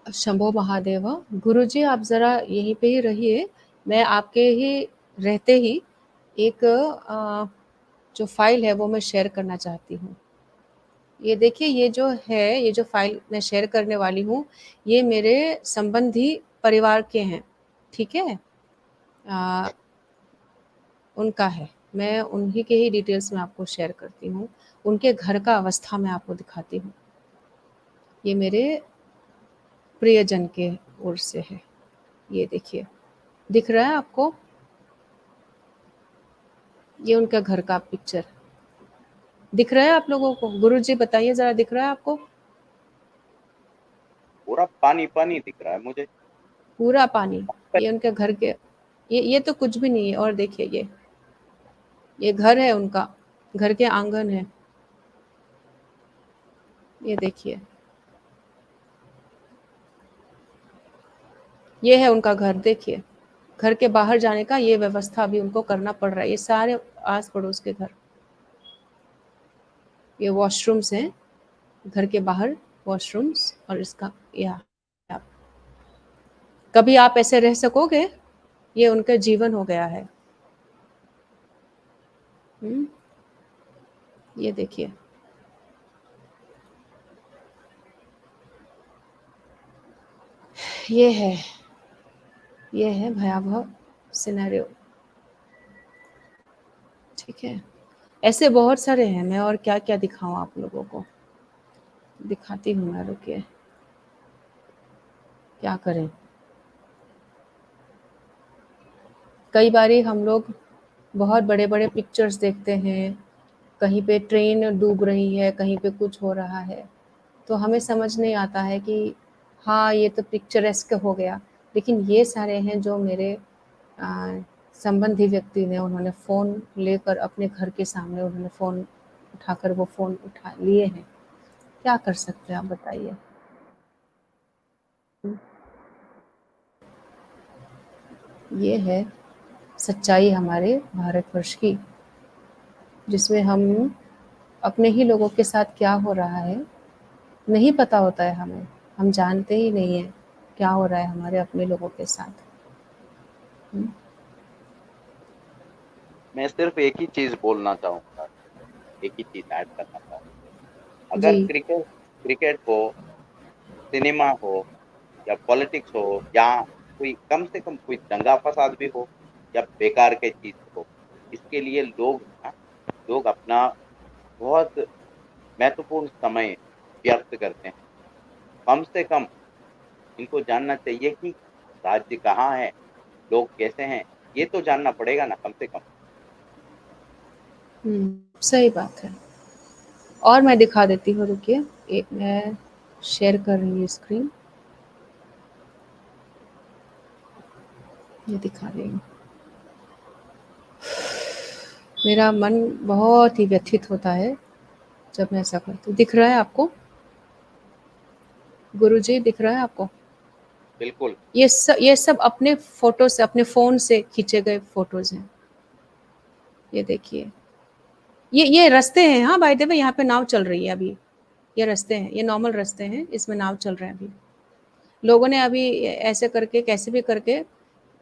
Speaker 4: शंभो महादेव। गुरुजी आप ज़रा यहीं पे ही रहिए, मैं आपके ही रहते ही एक जो फाइल है वो मैं शेयर करना चाहती हूँ। ये देखिए, ये जो है, ये जो फाइल मैं शेयर करने वाली हूँ, ये मेरे संबंधी परिवार के हैं, ठीक है? उनका है, मैं उन्हीं के ही डिटेल्स में आपको शेयर करती हूँ। उनके घर का अवस्था मैं आपको दिखाती हूँ। ये मेरे प्रियजन के ओर से है। ये देखिए, दिख रहा है आपको? ये उनका घर का पिक्चर दिख रहा है आप लोगों को? गुरुजी बताइए जरा, दिख रहा है आपको?
Speaker 3: पूरा पानी पानी दिख रहा है मुझे।
Speaker 4: पूरा पानी। ये उनके घर के, ये तो कुछ भी नहीं है। और देखिए, ये घर है उनका, घर के आंगन है। ये देखिए, ये है उनका घर। देखिए, घर के बाहर जाने का ये व्यवस्था अभी उनको करना पड़ रहा है। ये सारे आस पड़ोस के घर, ये वॉशरूम्स हैं, घर के बाहर वॉशरूम्स। और इसका कभी आप ऐसे रह सकोगे? ये उनका जीवन हो गया है। ये देखिए, ये है भयावह सिनेरियो, ठीक है? ऐसे बहुत सारे हैं, मैं और क्या क्या दिखाऊं आप लोगों को। दिखाती हूँ मैं, रुकिए, क्या करें। कई बारी हम लोग बहुत बड़े बड़े पिक्चर्स देखते हैं, कहीं पे ट्रेन डूब रही है, कहीं पे कुछ हो रहा है, तो हमें समझ नहीं आता है कि हाँ ये तो पिक्चरेस्क हो गया। लेकिन ये सारे हैं जो मेरे संबंधी व्यक्ति ने, उन्होंने फ़ोन लेकर अपने घर के सामने उन्होंने फ़ोन उठाकर वो फ़ोन उठा लिए हैं। क्या कर सकते हैं आप बताइए? ये है सच्चाई हमारे भारतवर्ष की, जिसमें हम अपने ही लोगों के साथ क्या हो रहा है नहीं पता होता है हमें। हम जानते ही नहीं है क्या हो रहा है हमारे अपने लोगों के साथ।
Speaker 3: मैं सिर्फ एक ही चीज बोलना चाहूंगा, एक ही चीज ऐड करना चाहूंगा। अगर
Speaker 4: जी,
Speaker 3: क्रिकेट हो, सिनेमा हो, या पॉलिटिक्स हो, या कोई कम से कम कोई दंगा फसाद भी हो, या बेकार के चीज हो, इसके लिए लोग अपना बहुत महत्वपूर्ण समय व्यर्थ करते हैं। कम से कम इनको जानना चाहिए कि राज्य कहाँ है, लोग कैसे हैं, ये तो जानना पड़ेगा ना कम से कम।
Speaker 4: सही बात है। और मैं दिखा देती हूँ, रुकिए, एक मैं शेयर कर रही हूँ स्क्रीन, ये दिखा रही हूँ। मेरा मन बहुत ही व्यथित होता है जब मैं ऐसा करती हूँ। दिख रहा है आपको? गुरुजी दिख रहा है आपको?
Speaker 3: बिल्कुल।
Speaker 4: ये सब अपने फोटो से, अपने फोन से खींचे गए फोटोज हैं। ये देखिए, ये रास्ते हैं। हाँ बाय द वे, यहाँ पे नाव चल रही है अभी। ये रास्ते हैं, ये नॉर्मल रास्ते हैं, इसमें नाव चल रहे हैं अभी। लोगों ने अभी ऐसे करके, कैसे भी करके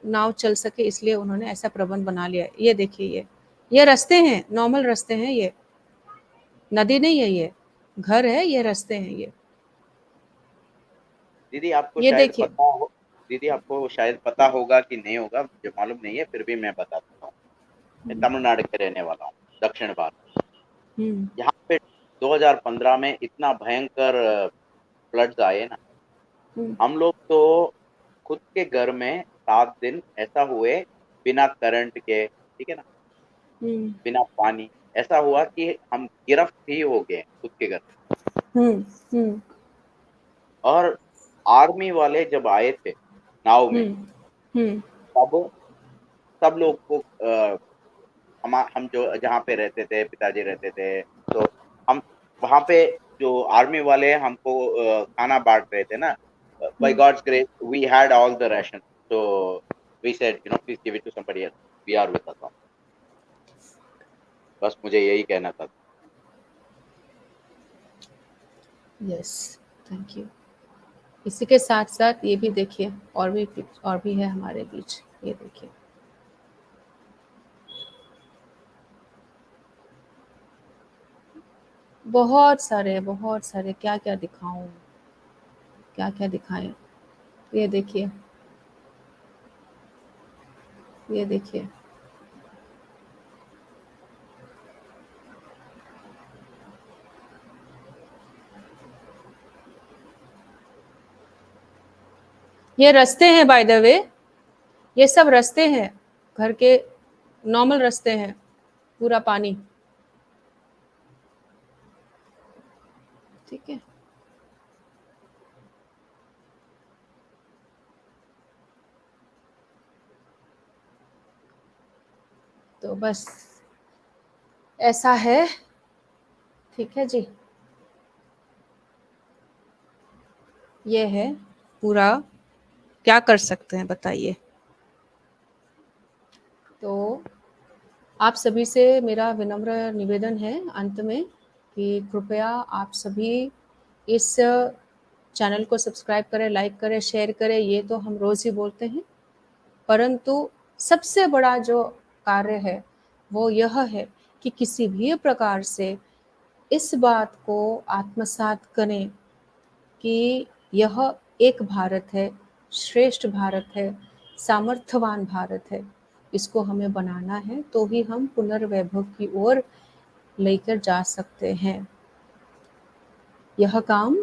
Speaker 4: नाव चल सके, इसलिए उन्होंने ऐसा प्रबंध बना लिया। ये देखिए, ये रास्ते हैं, नॉर्मल रास्ते हैं, ये नदी नहीं है, ये घर है, ये रास्ते हैं ये।
Speaker 3: दीदी आपको
Speaker 4: ये
Speaker 3: शायद
Speaker 4: देखिए।
Speaker 3: पता हो, दीदी आपको शायद पता होगा कि नहीं होगा, मुझे मालूम नहीं है, फिर भी मैं बता देता हूँ। मैं तमिलनाडु के रहने वाला हूँ, दक्षिण भारत।
Speaker 4: हम्म
Speaker 3: यहाँ पे 2015 में इतना भयंकर फ्लड्स आए ना,
Speaker 4: हम्म
Speaker 3: हम लोग तो खुद के घर में 7 दिन ऐसा हुए बिना करंट के, ठीक है ना,
Speaker 4: हम्म
Speaker 3: बिना पानी। ऐसा हुआ कि हम गिरफ्त ही हो गए खुद के घर।
Speaker 4: हम्म हम्म
Speaker 3: और आर्मी वाले जब आए थे नाव में,
Speaker 4: हम्म हम्म
Speaker 3: तब सब लोग को हम जो जहाँ पे रहते थे, पिताजी रहते थे, तो हम वहाँ पे जो आर्मी वाले हमको खाना बांट रहे थे ना, by God's grace we had all the ration, so we said please give it to somebody else, we are with us। बस मुझे यही कहना था।
Speaker 4: Yes, thank you. इसी के साथ साथ ये भी देखिए, और भी है हमारे बीच। ये देखिए, बहुत सारे, क्या क्या दिखाऊं, क्या क्या दिखाएं। ये देखिए, ये देखिए, ये रास्ते हैं बाय द वे, ये सब रास्ते हैं घर के, नॉर्मल रास्ते हैं, पूरा पानी। ठीक है, तो बस ऐसा है। ठीक है जी, ये है पूरा, क्या कर सकते हैं बताइए। तो आप सभी से मेरा विनम्र निवेदन है अंत में कि कृपया आप सभी इस चैनल को सब्सक्राइब करें, लाइक करें, शेयर करें। ये तो हम रोज़ ही बोलते हैं, परंतु सबसे बड़ा जो कार्य है वो यह है कि किसी भी प्रकार से इस बात को आत्मसात करें कि यह एक भारत है, श्रेष्ठ भारत है, सामर्थ्यवान भारत है। इसको हमें बनाना है, तो ही हम पुनर्वैभव की ओर लेकर जा सकते हैं। यह काम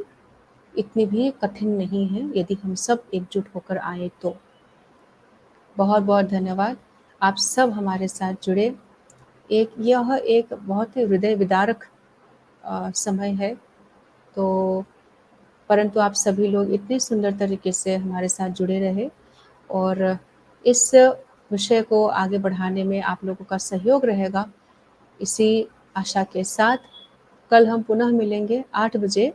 Speaker 4: इतनी भी कठिन नहीं है, यदि हम सब एकजुट होकर आए तो। बहुत बहुत धन्यवाद, आप सब हमारे साथ जुड़े। यह एक बहुत ही हृदय विदारक समय है, तो परंतु आप सभी लोग इतने सुंदर तरीके से हमारे साथ जुड़े रहे, और इस विषय को आगे बढ़ाने में आप लोगों का सहयोग रहेगा, इसी आशा के साथ कल हम पुनः मिलेंगे 8 बजे।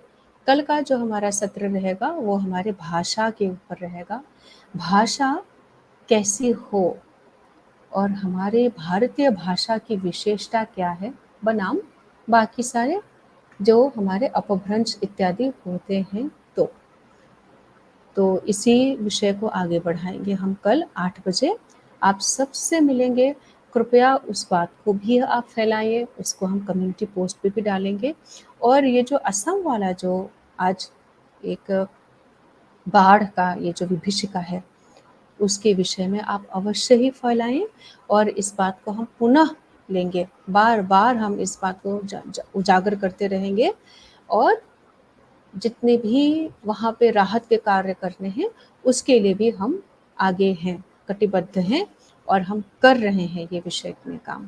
Speaker 4: कल का जो हमारा सत्र रहेगा वो हमारे भाषा के ऊपर रहेगा। भाषा कैसी हो और हमारे भारतीय भाषा की विशेषता क्या है बनाम बाकी सारे जो हमारे अपभ्रंश इत्यादि होते हैं। तो इसी विषय को आगे बढ़ाएंगे हम कल 8 बजे। आप सबसे मिलेंगे, कृपया उस बात को भी आप फैलाइए, उसको हम कम्युनिटी पोस्ट पे भी डालेंगे। और ये जो असम वाला जो आज एक बाढ़ का ये जो विभीषिका है, उसके विषय में आप अवश्य ही फैलाएं, और इस बात को हम पुनः लेंगे, बार बार हम इस बात को उजागर करते रहेंगे। और जितने भी वहाँ पे राहत के कार्य करने हैं उसके लिए भी हम आगे हैं, कटिबद्ध हैं, और हम कर रहे हैं ये विषय में काम।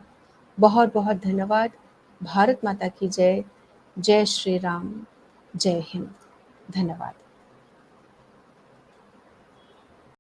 Speaker 4: बहुत बहुत धन्यवाद। भारत माता की जय। जय श्री राम। जय हिंद। धन्यवाद।